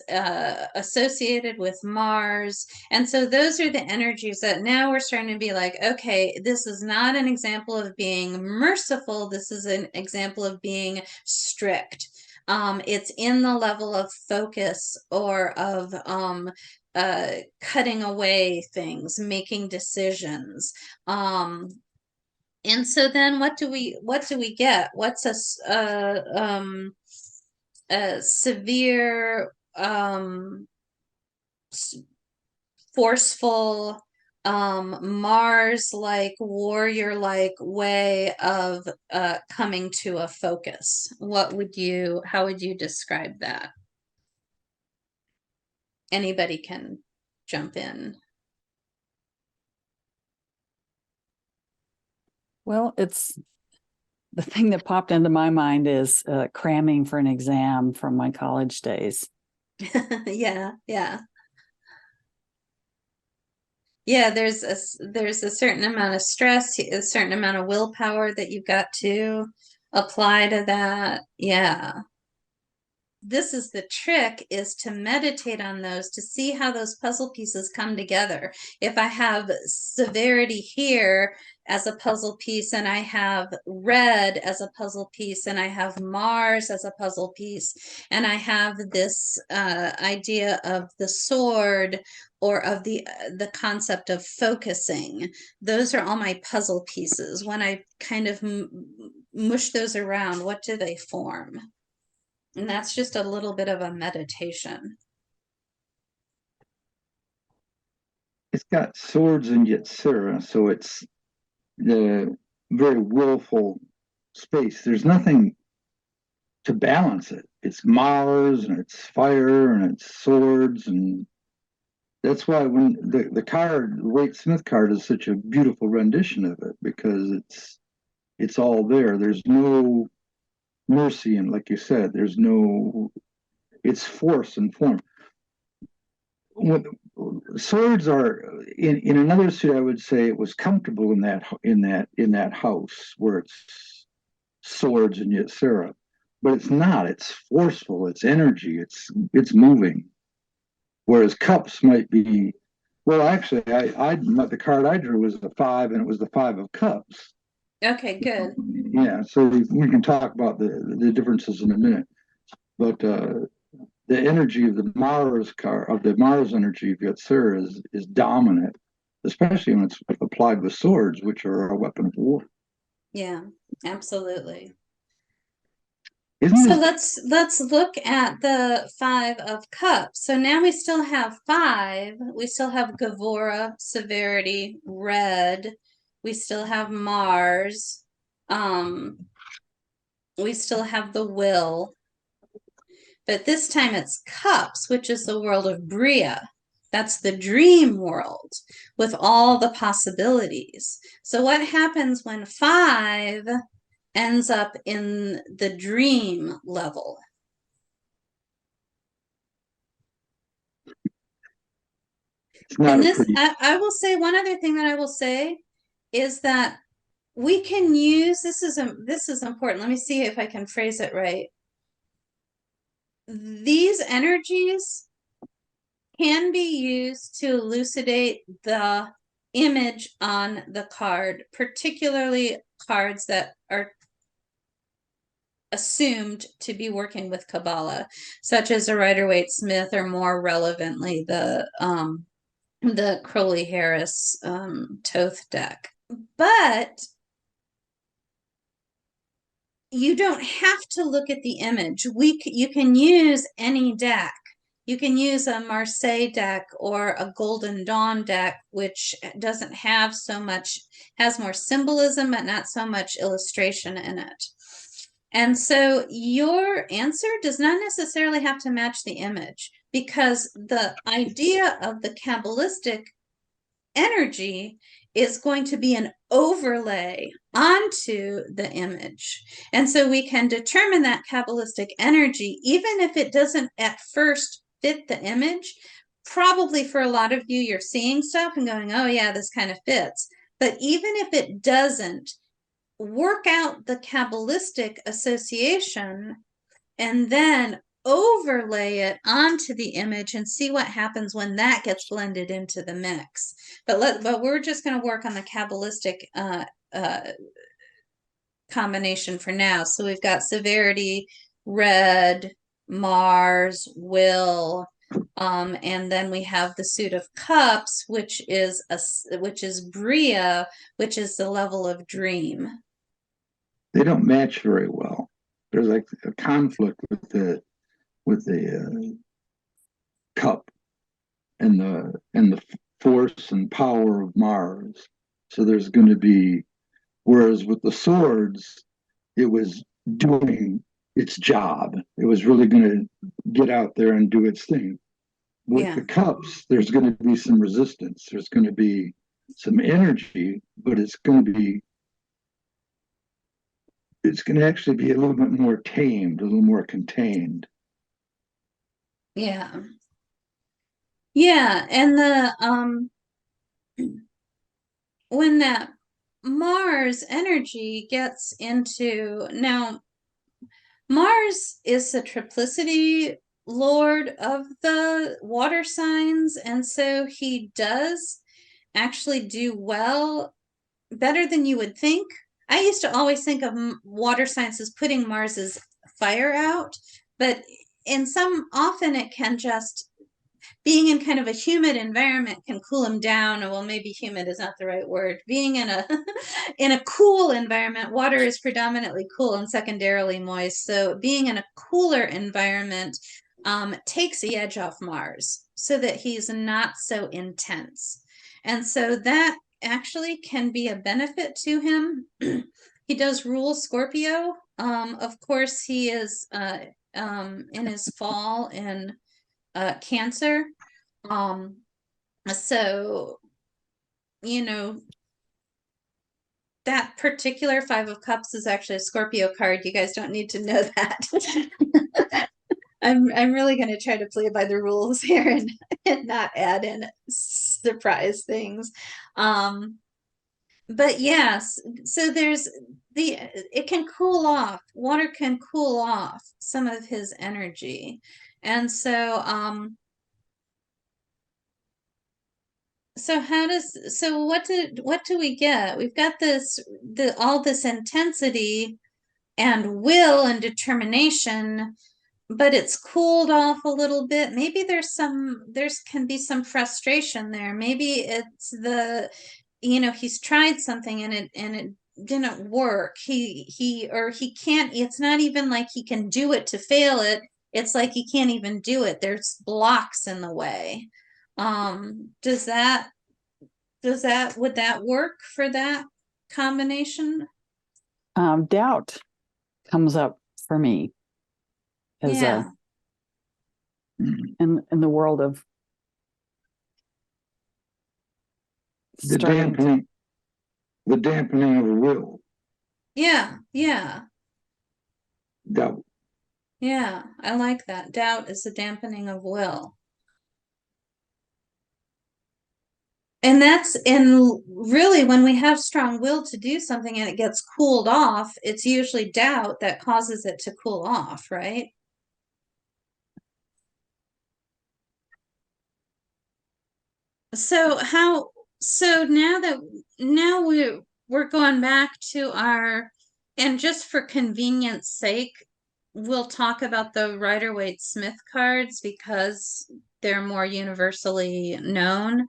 associated with Mars. And so those are the energies that now we're starting to be like, okay, this is not an example of being merciful. This is an example of being strict. It's in the level of focus or of cutting away things, making decisions. And so then what do we get? What's a severe, forceful, Mars-like, warrior-like way of coming to a focus? How would you describe that? Anybody can jump in. Well, it's the thing that popped into my mind is cramming for an exam from my college days. Yeah. Yeah, there's a certain amount of stress, a certain amount of willpower that you've got to apply to that. Yeah. This is the trick, is to meditate on those, to see how those puzzle pieces come together. If I have severity here as a puzzle piece, and I have red as a puzzle piece, and I have Mars as a puzzle piece, and I have this idea of the sword, or of the concept of focusing, those are all my puzzle pieces. When I kind of mush those around, what do they form? And that's just a little bit of a meditation. It's got swords and Yetzirah, so it's the very willful space. There's nothing to balance it. It's Mars and it's fire and it's swords, and that's why when the card, the Waite Smith card, is such a beautiful rendition of it, because it's all there. There's no mercy, and like you said, there's no, it's force and form. when swords are in another suit, I would say it was comfortable in that house where it's swords and yet Sarah, but it's not. It's forceful. It's energy. It's moving. Whereas cups might be. Well, actually, the card I drew was the five, and it was the five of cups. Okay, good. Yeah, so we can talk about the differences in a minute, but the energy of the Mars energy of Yetzirah is dominant, especially when it's applied with swords, which are a weapon of war. Yeah, absolutely. Isn't So this let's look at the Five of Cups. So now we still have five. We still have Gavora, severity, red. We still have Mars. We still have the will. But this time it's cups, which is the world of Bria. That's the dream world with all the possibilities. So what happens when five ends up in the dream level? it's not And a this, pretty I will say one other thing that I will say is that we can use, this is important. Let me see if I can phrase it right. These energies can be used to elucidate the image on the card, particularly cards that are assumed to be working with Kabbalah, such as the Rider-Waite-Smith, or more relevantly, the Crowley-Harris Toth deck. But you don't have to look at the image. You can use any deck. You can use a Marseille deck or a Golden Dawn deck, which doesn't have so much, has more symbolism, but not so much illustration in it. And so your answer does not necessarily have to match the image, because the idea of the Kabbalistic energy is going to be an overlay onto the image. And so we can determine that Kabbalistic energy, even if it doesn't at first fit the image. Probably for a lot of you, you're seeing stuff and going, oh yeah, this kind of fits. But even if it doesn't, work out the Kabbalistic association and then overlay it onto the image and see what happens when that gets blended into the mix. But we're just going to work on the Kabbalistic combination for now. So we've got severity, red, Mars, will, and then we have the suit of cups, which is Bria, which is the level of dream. they don't match very well. There's like a conflict with the cup and the force and power of Mars. So there's going to be, whereas with the swords, it was doing its job. It was really going to get out there and do its thing. With the cups, there's going to be some resistance. There's going to be some energy, but it's going to actually be a little bit more tamed, a little more contained. Yeah. Yeah, and the when that Mars energy gets into, now Mars is the triplicity lord of the water signs, and so he does actually do well, better than you would think. I used to always think of water signs as putting Mars's fire out, but often it can just, being in kind of a humid environment can cool him down. Or, well, maybe humid is not the right word. Being in a in a cool environment, water is predominantly cool and secondarily moist. So being in a cooler environment takes the edge off Mars so that he's not so intense. And so that actually can be a benefit to him. He does rule Scorpio. Of course, he is in his fall in Cancer. So, that particular Five of Cups is actually a Scorpio card. You guys don't need to know that. I'm really going to try to play by the rules here and not add in surprise things. But yes, so there's it can cool off. Water can cool off some of his energy. And so what do we get? We've got all this intensity and will and determination, but it's cooled off a little bit. Maybe there's can be some frustration there. Maybe it's he's tried something and it didn't work. He can't, it's not even like he can do it to fail it. It's like he can't even do it. There's blocks in the way. Would that work for that combination? Doubt comes up for me as Yeah. in the world of the dampening of will. Yeah, Doubt. yeah, I like that. Doubt is a dampening of will. And really when we have strong will to do something and it gets cooled off, it's usually doubt that causes it to cool off, right? So now we're going back to and just for convenience sake, we'll talk about the Rider-Waite-Smith cards because they're more universally known.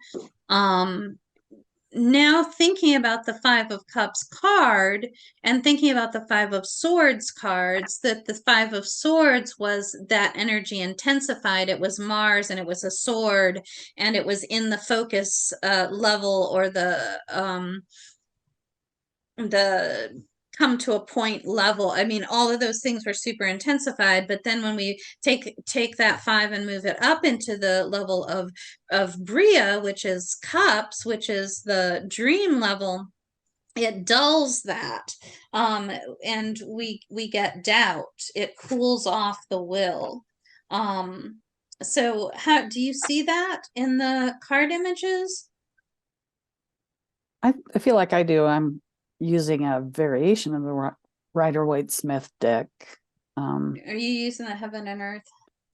Now thinking about the Five of Cups card and thinking about the Five of Swords cards, that the Five of Swords was that energy intensified. It was Mars and it was a sword and it was in the focus level or the come to a point level. I mean, all of those things were super intensified, but then when we take that five and move it up into the level of Bria, which is cups, which is the dream level, it dulls that. And we get doubt. It cools off the will. So how do you see that in the card images? I feel like I do. I'm using a variation of the Rider-Waite-Smith deck. Are you using the Heaven and Earth?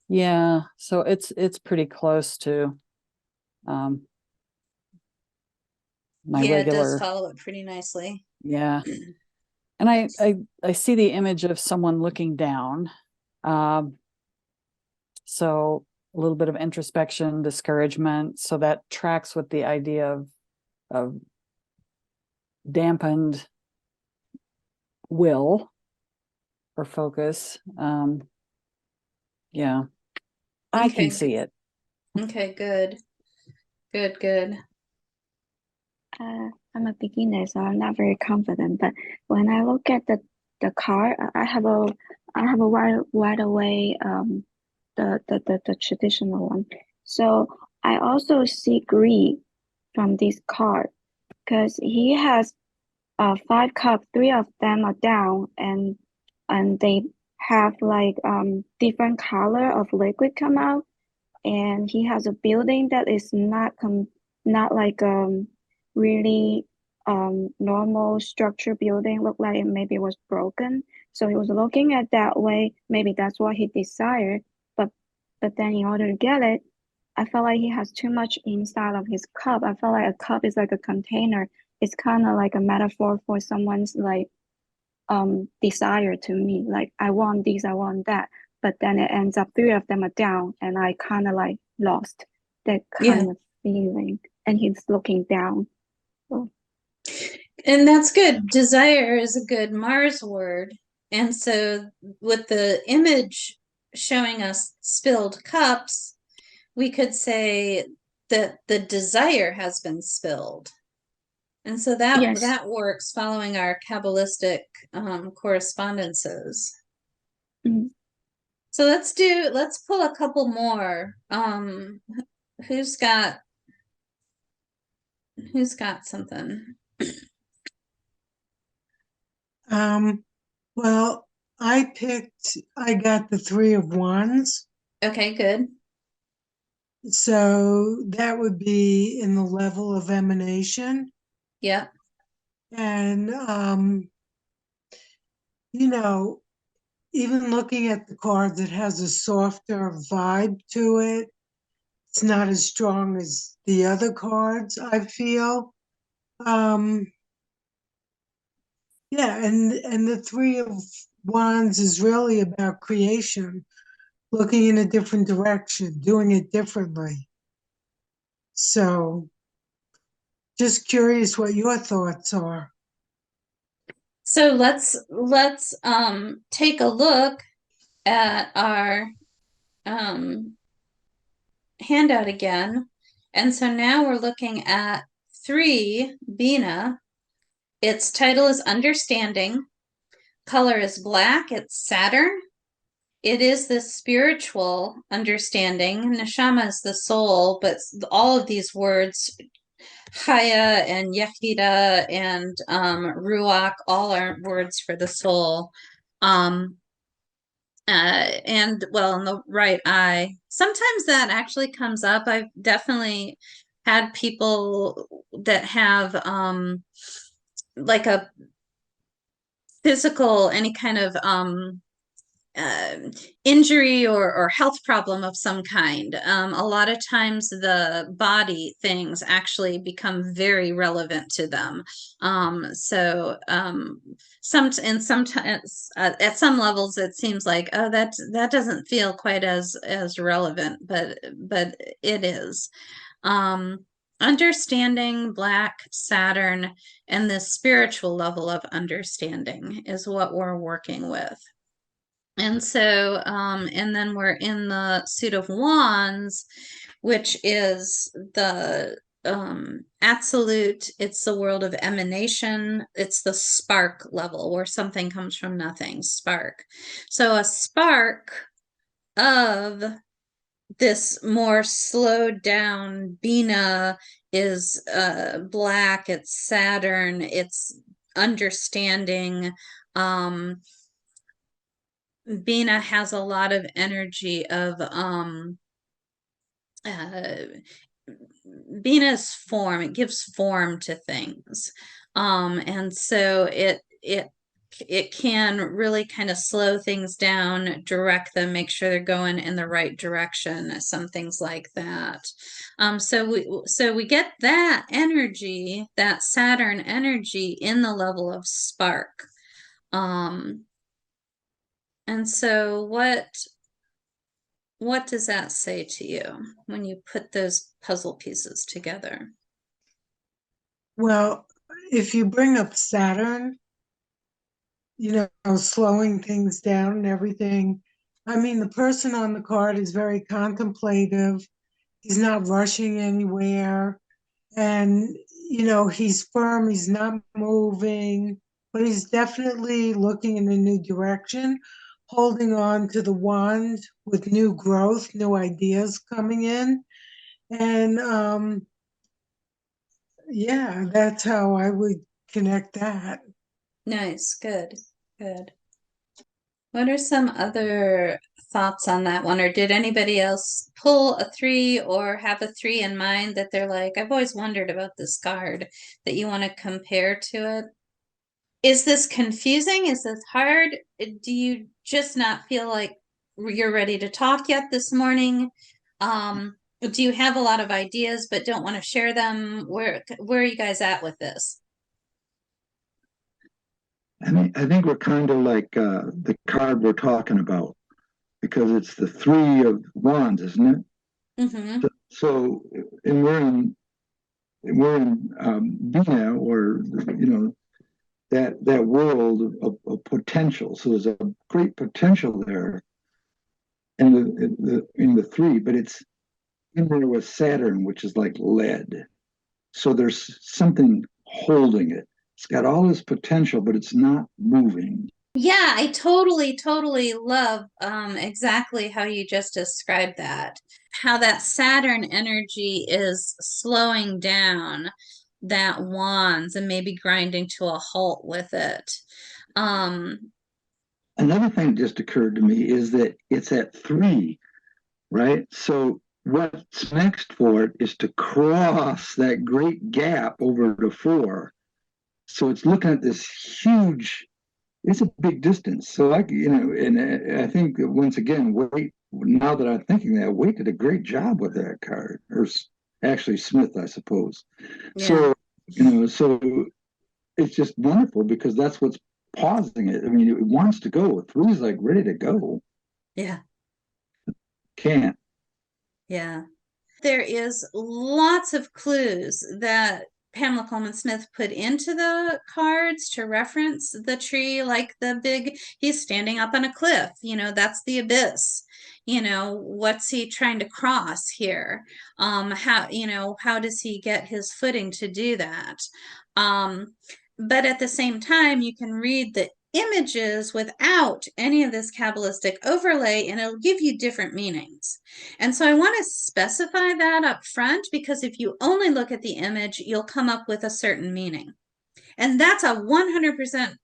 Yeah, so it's pretty close to my regular. It does follow it pretty nicely. Yeah. And I see the image of someone looking down. So a little bit of introspection, discouragement. So that tracks with the idea of dampened will or focus. Yeah, I can see it. Okay, good. I'm a beginner, so I'm not very confident. But when I look at the card, I have a right away the traditional one. So I also see greed from this card because he has 5 cups, 3 of them are down, and they have like different color of liquid come out, and he has a building that is not like really normal structure building, look like it maybe was broken. So he was looking at that way, maybe that's what he desired, but then in order to get it, I felt like he has too much inside of his cup. I felt like a cup is like a container. It's kind of like a metaphor for someone's like desire to me, like I want this, I want that, but then it ends up 3 of them are down and I kind of like lost that kind of feeling, and he's looking down. So. And that's good. Desire is a good Mars word. And so with the image showing us spilled cups, we could say that the desire has been spilled. And so that works following our Kabbalistic correspondences. So let's pull a couple more. Who's got something? Well, I got the 3 of Wands. Okay, good. So that would be in the level of emanation. Yep. And, you know, even looking at the cards, it has a softer vibe to it. It's not as strong as the other cards, I feel. Yeah, and the Three of Wands is really about creation, looking in a different direction, doing it differently. So just curious what your thoughts are. So let's take a look at our handout again. And so now we're looking at 3 Bina. Its title is Understanding. Color is black. It's Saturn. It is the spiritual understanding. Neshama is the soul, but all of these words, Chaya and Yechida and Ruach, all are words for the soul. And well, in the right eye, sometimes that actually comes up. I've definitely had people that have like a physical, any kind of uh, injury or health problem of some kind. A lot of times the body things actually become very relevant to them. Sometimes at some levels it seems like, oh, that doesn't feel quite as relevant, but it is. Understanding Black Saturn and the spiritual level of understanding is what we're working with. And so, and then we're in the suit of wands, which is the absolute, it's the world of emanation. It's the spark level where something comes from nothing, spark. So a spark of this more slowed down Bina is black, it's Saturn, it's understanding. Bina has a lot of energy of Bina's form. It gives form to things. And so it can really kind of slow things down, direct them, make sure they're going in the right direction, some things like that. So we get that energy, that Saturn energy in the level of spark. And so what does that say to you when you put those puzzle pieces together? Well, if you bring up Saturn, slowing things down and everything, I mean, the person on the card is very contemplative. He's not rushing anywhere. And, he's firm, he's not moving, but he's definitely looking in a new direction, holding on to the wand with new growth, new ideas coming in. And yeah, that's how I would connect that. Nice, good. What are some other thoughts on that one? Or did anybody else pull a 3 or have a 3 in mind that they're like, I've always wondered about this card, that you want to compare to it? Is this confusing? Is this hard? Do you just not feel like you're ready to talk yet this morning? Do you have a lot of ideas but don't want to share them? Where are you guys at with this? I think we're kind of like the card we're talking about, because it's the Three of Wands, isn't it? Mm-hmm. So, and we're in Bina, or that world of potential. So there's a great potential there in the 3, but it's in there with Saturn, which is like lead. So there's something holding it. It's got all this potential, but it's not moving. Yeah, I totally love exactly how you just described that. How that Saturn energy is slowing down that wands and maybe grinding to a halt with it. Another thing just occurred to me is that it's at 3, right? So what's next for it is to cross that great gap over to 4. So it's looking at this huge, it's a big distance. So and I think that once again, Waite, now that I'm thinking that, Waite did a great job with that card, or actually Smith, I suppose. Yeah. So, so it's just wonderful because that's what's pausing it. I mean, it wants to go. 3 is like ready to go. Yeah. Can't. Yeah. There is lots of clues that Pamela Coleman Smith put into the cards to reference the tree, like he's standing up on a cliff, that's the abyss. What's he trying to cross here? How does he get his footing to do that? But at the same time, you can read the images without any of this Kabbalistic overlay, and it'll give you different meanings. And so I want to specify that up front, because if you only look at the image, you'll come up with a certain meaning. And that's a 100%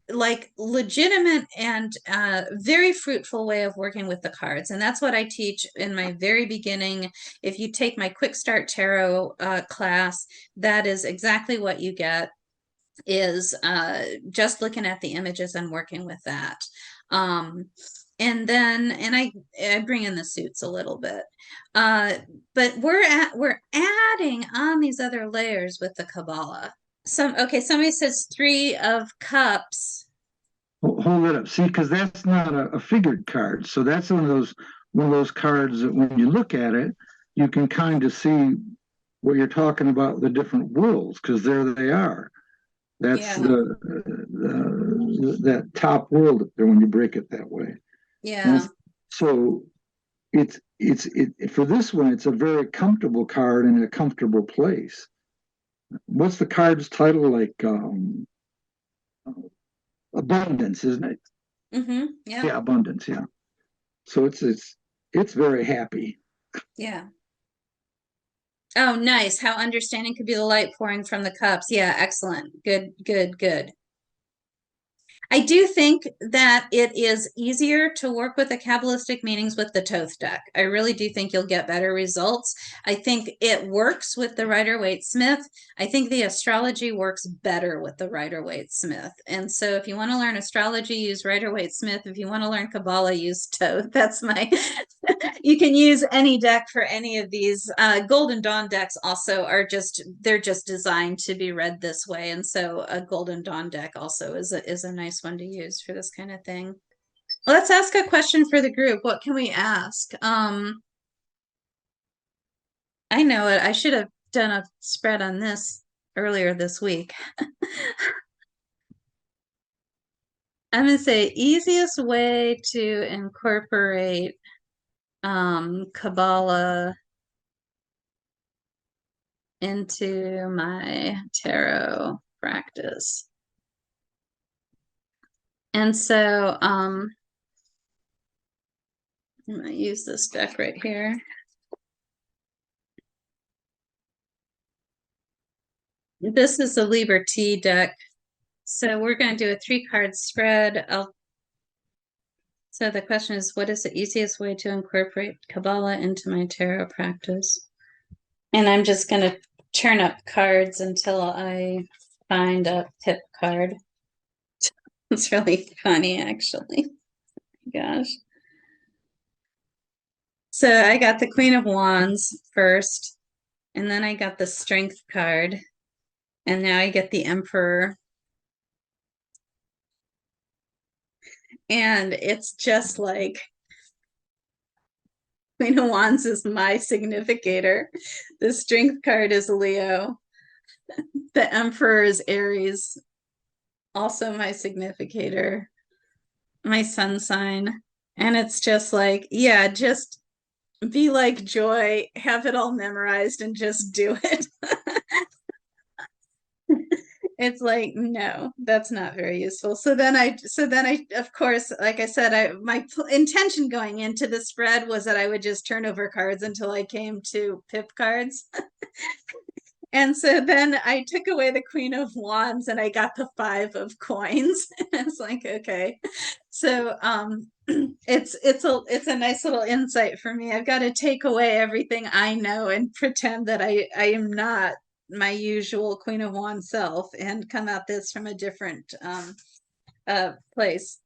like legitimate and very fruitful way of working with the cards. And that's what I teach in my very beginning. If you take my Quick Start Tarot class, that is exactly what you get, is just looking at the images and working with that. And I bring in the suits a little bit, but we're adding on these other layers with the Kabbalah. Somebody says 3 of Cups. Hold it up. See, because that's not a figured card. So that's one of those cards that when you look at it, you can kind of see what you're talking about, the different worlds, because there they are. That's that top world up there when you break it that way. Yeah. And so it's for this one, it's a very comfortable card in a comfortable place. What's the card's title? Like abundance, isn't it? Mm-hmm. Yeah. Yeah, abundance. Yeah. So it's very happy. Yeah. Oh, nice. How understanding could be the light pouring from the cups. Yeah, excellent. Good, good, good. I do think that it is easier to work with the Kabbalistic meanings with the Thoth deck. I really do think you'll get better results. I think it works with the Rider-Waite-Smith. I think the astrology works better with the Rider-Waite-Smith. And so if you want to learn astrology, use Rider-Waite-Smith. If you want to learn Kabbalah, use Thoth. That's my... You can use any deck for any of these. Golden Dawn decks also they're just designed to be read this way. And so a Golden Dawn deck also is a nice one to use for this kind of thing. Let's ask a question for the group. What can we ask? I know it. I should have done a spread on this earlier this week. I'm going to say easiest way to incorporate Kabbalah into my tarot practice. And so I'm going to use this deck right here. This is the Liberty deck. So we're going to do a 3-card spread. So the question is, what is the easiest way to incorporate Kabbalah into my tarot practice? And I'm just going to turn up cards until I find a pip card. It's really funny, actually. Gosh. So I got the Queen of Wands first, and then I got the Strength card, and now I get the Emperor. And it's just like Queen of Wands is my significator. The Strength card is Leo. The Emperor is Aries, also my significator, my sun sign. And it's just like, yeah, just be like Joy, have it all memorized and just do it. It's like, no, that's not very useful. So then I, of course, like I said, my intention going into the spread was that I would just turn over cards until I came to pip cards. And so then I took away the Queen of Wands and I got the 5 of Coins. It's like, okay. So it's a nice little insight for me. I've got to take away everything I know and pretend that I am not my usual Queen of Wands self and come at this from a different place.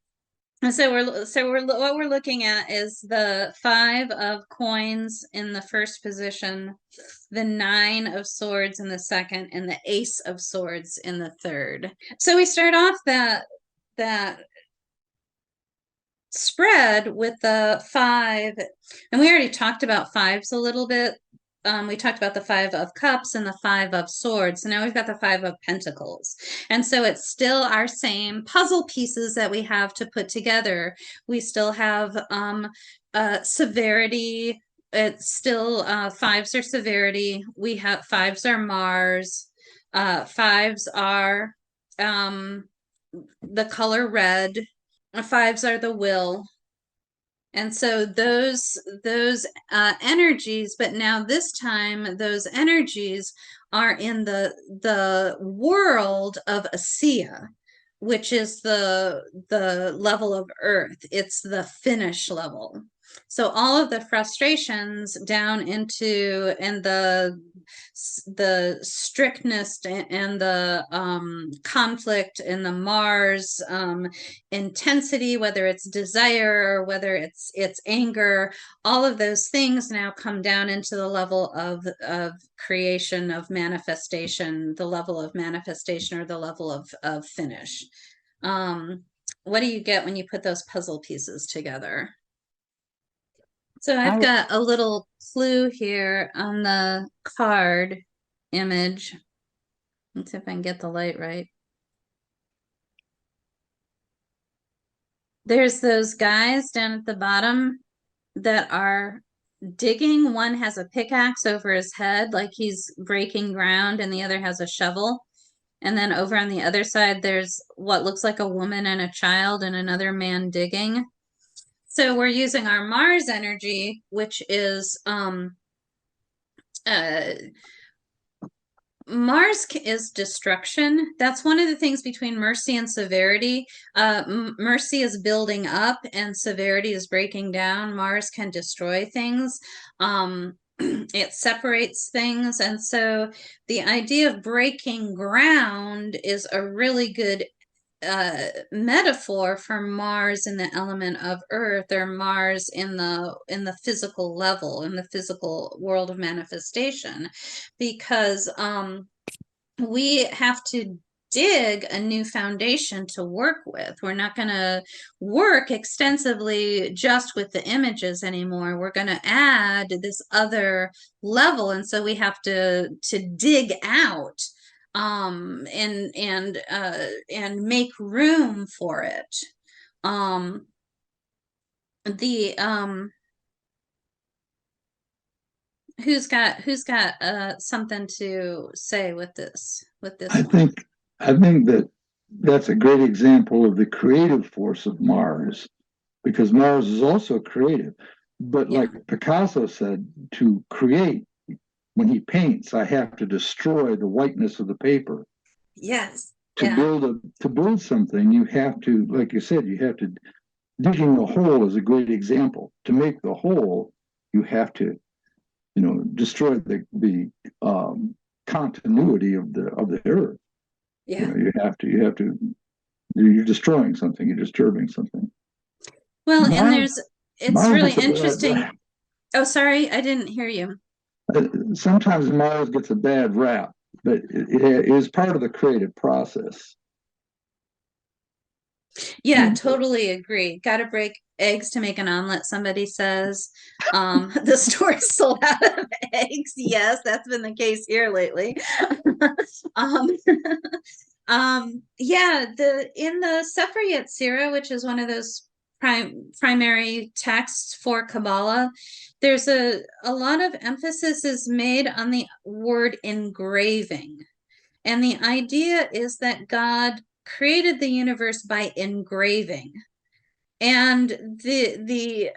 And so what we're looking at is the 5 of Coins in the first position, the 9 of Swords in the second, and the Ace of Swords in the third. So we start off that spread with the 5, and we already talked about 5s a little bit. We talked about the 5 of Cups and the 5 of Swords. So now we've got the 5 of Pentacles. And so it's still our same puzzle pieces that we have to put together. We still have severity. It's still 5s are severity. We have 5s are Mars. 5s are the color red. 5s are the will. And so those energies, but now this time those energies are in the world of Asiya, which is the level of earth. It's the finish level. So all of the frustrations down into and the strictness and the conflict and the Mars intensity, whether it's desire or whether it's anger, all of those things now come down into the level of creation, of manifestation, the level of manifestation or the level of finish. What do you get when you put those puzzle pieces together? So I've got a little clue here on the card image. Let's see if I can get the light right. There's those guys down at the bottom that are digging. One has a pickaxe over his head like he's breaking ground, and the other has a shovel. And then over on the other side, there's what looks like a woman and a child and another man digging. So we're using our Mars energy, which is Mars is destruction. That's one of the things between mercy and severity. Mercy is building up and severity is breaking down. Mars can destroy things. It separates things. And so the idea of breaking ground is a really good metaphor for Mars in the element of Earth, or Mars in the physical level, in the physical world of manifestation, because we have to dig a new foundation to work with. We're not going to work extensively just with the images anymore. We're going to add this other level, and so we have to dig out and make room for it. Who's got something to say with this I one? think that's a great example of the creative force of Mars, because Mars is also creative. But Yeah. like Picasso said, to create, when he paints, I have to destroy the whiteness of the paper. Yes. To Yeah. build something, you have to, like you said, you have to, digging a hole is a great example. To make the hole, you have to, destroy the continuity of the earth. Yeah. You have to, you're destroying something, you're disturbing something. Well, and Mars, it's Mars really gets interesting. Oh, sorry, I didn't hear you. Sometimes Mars gets a bad rap, but it is part of the creative process. Yeah, totally agree. Got to break eggs to make an omelet, somebody says. The store's sold out of eggs. Yes, that's been the case here lately. Yeah, in the Sephirot Sirah, which is one of those primary texts for Kabbalah, there's a lot of emphasis is made on the word engraving. And the idea is that God created the universe by engraving. And the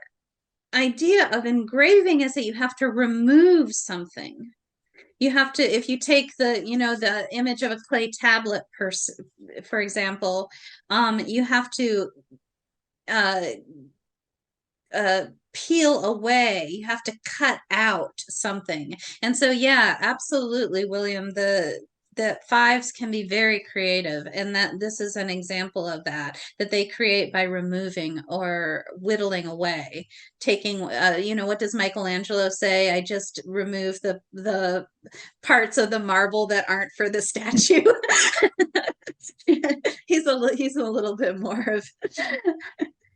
idea of engraving is that you have to remove something. You have to, if you take the, the image of a clay tablet, for example, you have to uh, peel away. You have to cut out something. And so, yeah, absolutely, William, the fives can be very creative, and that this is an example of that they create by removing or whittling away, taking, what does Michelangelo say? I just remove the parts of the marble that aren't for the statue. He's a little bit more of,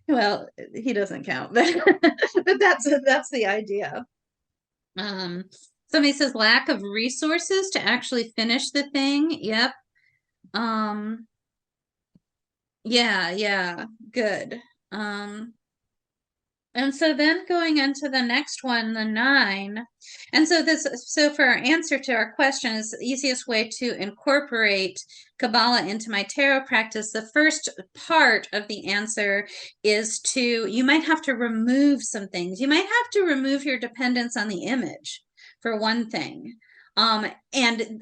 well, he doesn't count, but but that's the idea. Somebody says lack of resources to actually finish the thing. Yep. Yeah, good. And so then going into the next one, the 9. And so for our answer to our question is the easiest way to incorporate Kabbalah into my tarot practice. The first part of the answer is you might have to remove some things. You might have to remove your dependence on the image, for one thing. And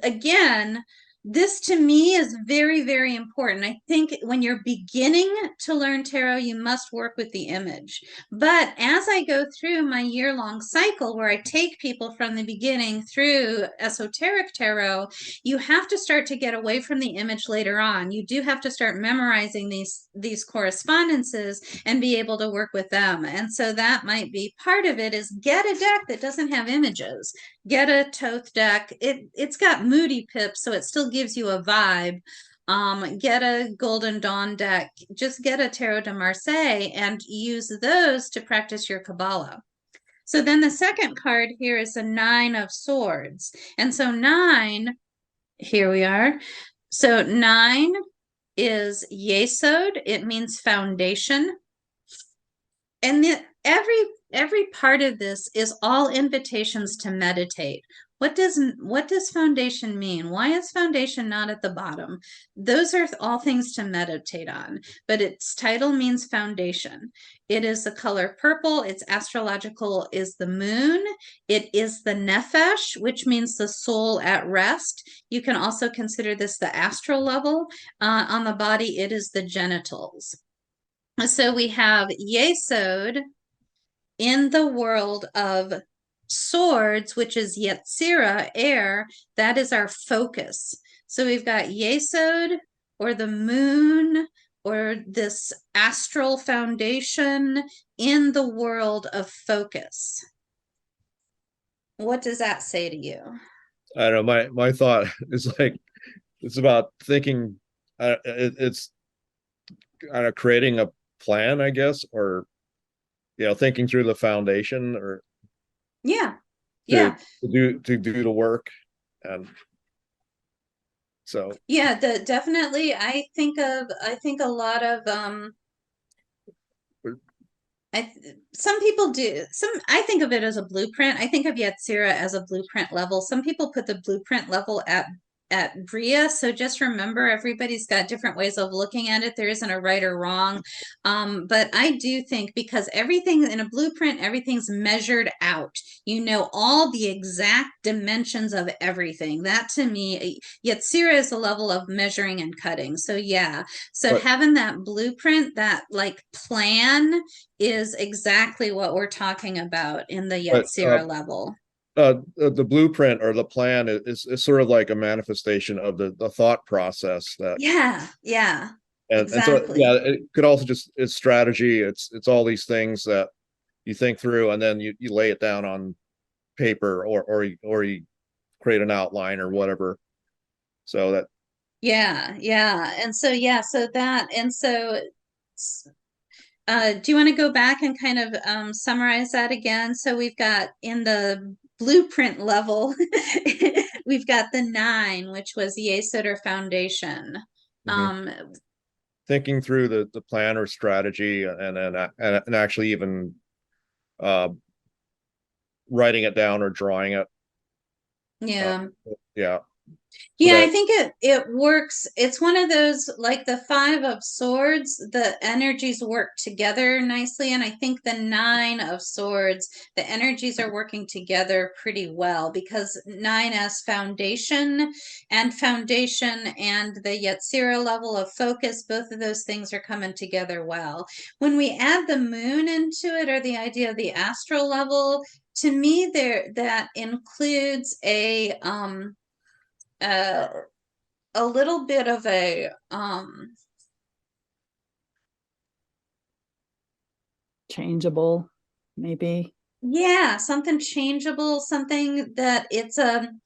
again, this to me is very, very important. I think when you're beginning to learn tarot, you must work with the image. But as I go through my year-long cycle where I take people from the beginning through esoteric tarot, you have to start to get away from the image later on. You do have to start memorizing these correspondences and be able to work with them. And so that might be part of it, is get a deck that doesn't have images. Get a Thoth deck. It's got Moody pips, so it still gives you a vibe. Get a Golden Dawn deck. Just get a Tarot de Marseille and use those to practice your Kabbalah. So then the second card here is a 9 of Swords. And so 9, here we are. So 9 is Yesod. It means foundation. And every part of this is all invitations to meditate. What does foundation mean? Why is foundation not at the bottom? Those are all things to meditate on, but its title means foundation. It is the color purple. Its astrological is the moon. It is the nefesh, which means the soul at rest. You can also consider this the astral level. On the body, it is the genitals. So we have Yesod in the world of swords, which is Yetzirah, air. That is our focus. So we've got Yesod, or the moon, or this astral foundation in the world of focus. What does that say to you? I don't know. My thought is like, it's about thinking. It's kind of creating a plan, I guess, or thinking through the foundation, or Yeah. to do the work. And so yeah, definitely I think a lot of some people do. I think of it as a blueprint. I think of Yetzirah as a blueprint level. Some people put the blueprint level at Bria. So just remember, everybody's got different ways of looking at it. There isn't a right or wrong. But I do think, because everything in a blueprint, everything's measured out. You know all the exact dimensions of everything. That to me, Yetzirah is a level of measuring and cutting. So yeah. So having that blueprint, that like plan, is exactly what we're talking about in the Yetzirah level. The blueprint or the plan is sort of like a manifestation of the thought process that and exactly. And so it could also just, it's strategy, it's all these things that you think through, and then you lay it down on paper, or you create an outline or whatever, so that and so do you want to go back and kind of summarize that again? So we've got, in the blueprint level, we've got the 9, which was the Yesod or foundation. Thinking through the plan or strategy, and actually even writing it down or drawing it. Yeah. Yeah, I that- think it works. It's one of those, like the Five of Swords, the energies work together nicely. And I think the Nine of Swords, the energies are working together pretty well, because nine as foundation and the Yetzirah level of focus, both of those things are coming together well. When we add the moon into it, or the idea of the astral level, to me that includes a little bit of a Changeable, maybe. yeah, something changeable, something that it's an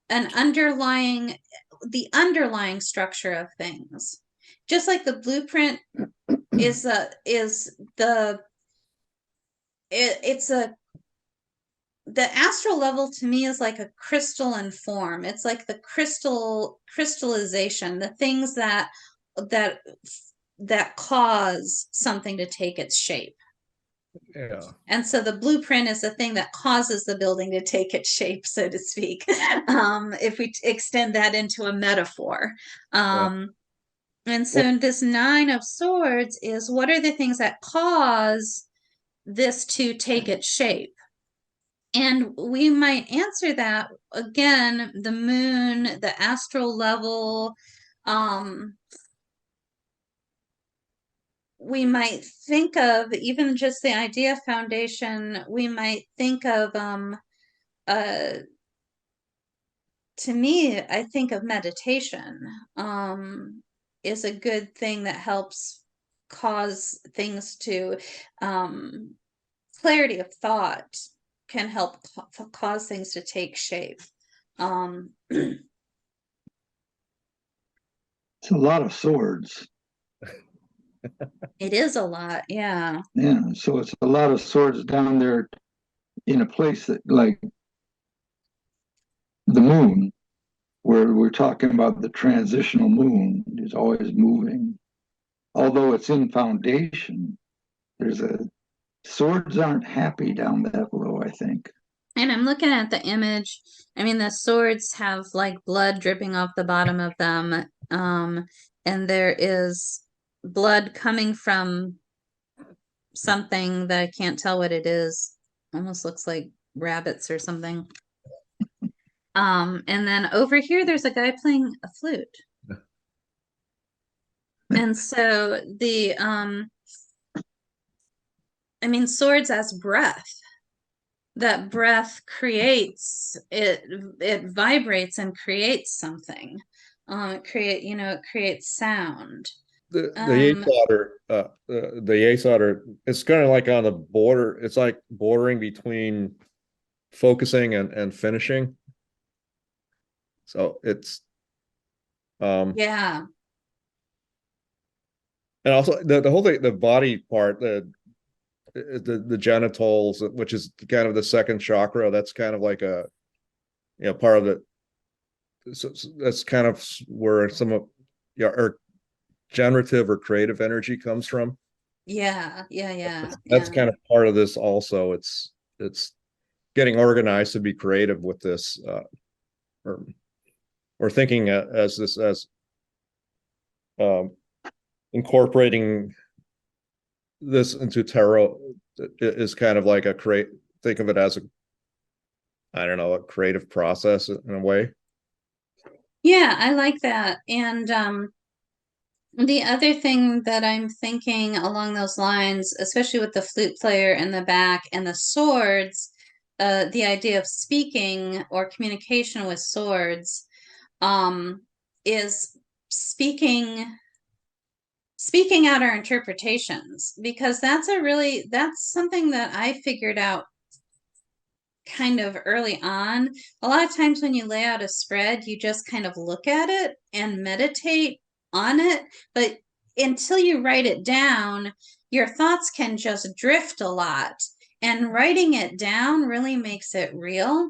underlying, the underlying structure of things. Just like the blueprint is it's a the astral level to me is like a crystalline form. It's like the crystallization, the things that that cause something to take its shape. yeah. And so the blueprint is the thing that causes the building to take its shape, so to speak. If we extend that into a metaphor. And so Well, this Nine of Swords is, what are the things that cause this to take its shape? And we might answer that again, the moon, the astral level. We might think of even just the idea foundation. We might think of to me, I think of meditation is a good thing that helps cause things to clarity of thought can help cause things to take shape. It's a lot of swords. It is a lot, yeah. Yeah, so it's a lot of swords down there in a place that, like the moon, where we're talking about the transitional moon is always moving. Although it's in foundation, there's a swords aren't happy down that low, I think. And I'm looking at the image. I mean, the swords have like blood dripping off the bottom of them. And there is blood coming from something that I can't tell what it is. Almost looks like rabbits or something. And then over here, there's a guy playing a flute. And so I mean, swords as breath. That breath creates it vibrates and creates something. It creates sound. The eighth otter, the eighth otter, it's kind of like on the border. It's like bordering between focusing and finishing. So it's Yeah. and also the whole thing, the body part, the genitals, which is kind of the second chakra. That's kind of like a part of the. So that's kind of where some of our generative or creative energy comes from. Yeah. That's kind of part of this also. It's getting organized to be creative with this, or thinking as this as incorporating this into tarot is kind of like think of it as a creative process in a way. Yeah, I like that. And the other thing that I'm thinking along those lines, especially with the flute player in the back and the swords, the idea of speaking or communication with swords, is speaking out our interpretations, because that's something that I figured out kind of early on. A lot of times when you lay out a spread, you just kind of look at it and meditate on it, but until you write it down, your thoughts can just drift a lot, and writing it down really makes it real.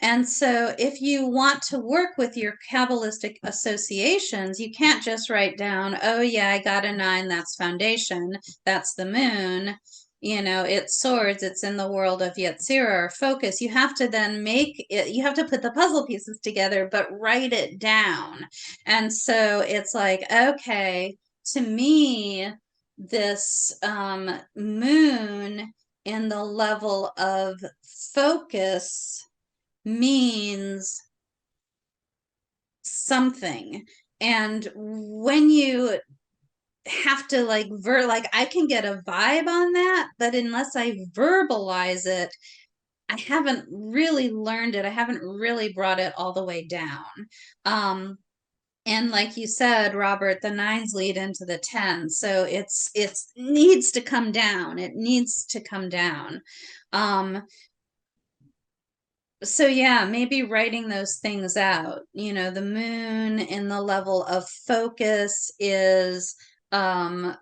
And so if you want to work with your Kabbalistic associations, you can't just write down, oh yeah, I got a 9, that's foundation, that's the moon. it's swords, it's in the world of Yetzirah or focus. You have to then make it, you have to put the puzzle pieces together, but write it down. And so it's like, okay, to me, this moon in the level of focus means something. And when you have to like I can get a vibe on that, but unless I verbalize it, I haven't really learned it. I haven't really brought it all the way down. And like you said, Robert, the nines lead into the 10. So it's needs to come down. It needs to come down. So yeah, maybe writing those things out. The moon in the level of focus is a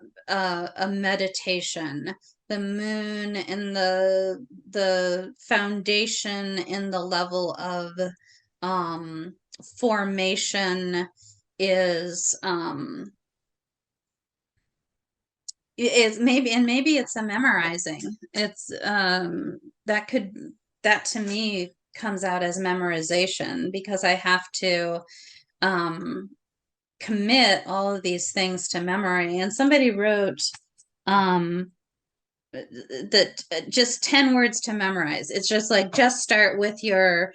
meditation. The moon in the foundation in the level of formation is maybe it's a memorizing. It's that to me comes out as memorization, because I have to commit all of these things to memory. And somebody wrote that just 10 words to memorize. It's just like, just start with your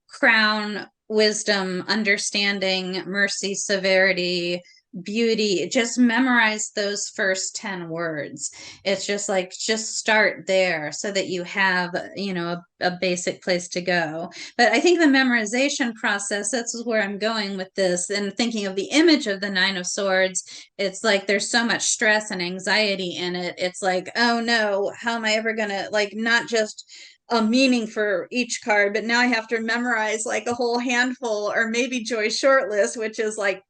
crown, wisdom, understanding, mercy, severity, beauty. Just memorize those first 10 words. It's just like, just start there so that you have a basic place to go. But I think the memorization process, that's where I'm going with this, and thinking of the image of the 9 of Swords. It's like there's so much stress and anxiety in it. It's like, oh no, how am I ever gonna, like, not just a meaning for each card, but now I have to memorize like a whole handful, or maybe Joy's short list, which is like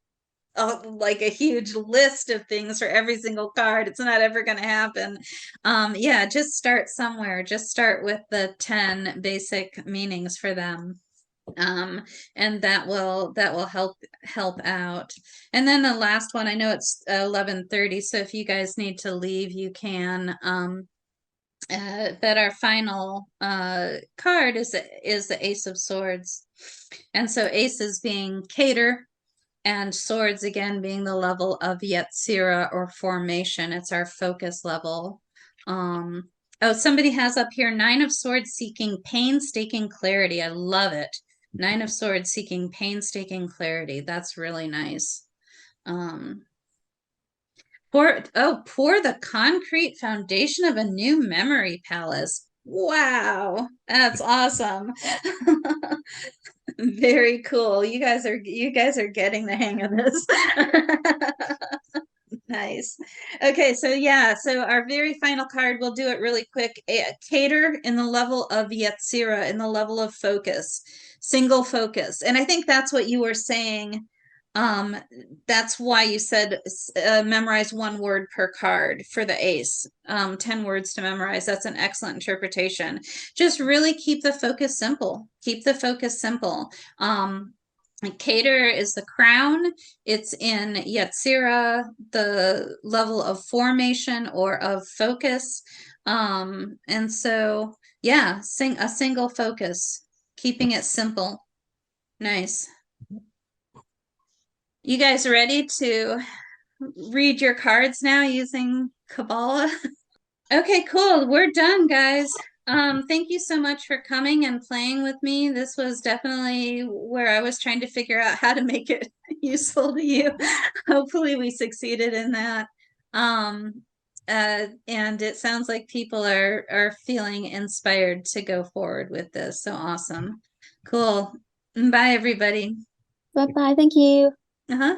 a huge list of things for every single card. It's not ever going to happen. Yeah, just start somewhere. Just start with the 10 basic meanings for them. And that will help out. And then the last one, I know it's 11:30, so if you guys need to leave, you can. But our final card is the Ace of Swords. And so aces being cater, and swords again being the level of Yetzirah or formation. It's our focus level. Oh, somebody has up here 9 of Swords seeking painstaking clarity. I love it. 9 of Swords seeking painstaking clarity. That's really nice. Pour the concrete foundation of a new memory palace. Wow, that's awesome. Very cool. You guys are getting the hang of this. Nice. Okay, so yeah, so our very final card, we'll do it really quick. Cater in the level of Yetzirah, in the level of focus, single focus. And I think that's what you were saying. That's why you said memorize 1 word per card for the ace. 10 words to memorize. That's an excellent interpretation. Just really keep the focus simple. Keep the focus simple. Cater is the crown. It's in Yetzirah, the level of formation or of focus. And so, yeah, sing a single focus, keeping it simple. Nice. You guys ready to read your cards now using Kabbalah? Okay, cool. We're done, guys. Thank you so much for coming and playing with me. This was definitely where I was trying to figure out how to make it useful to you. Hopefully we succeeded in that. And it sounds like people are feeling inspired to go forward with this. So awesome. Cool. Bye, everybody. Bye bye. Thank you. Uh-huh.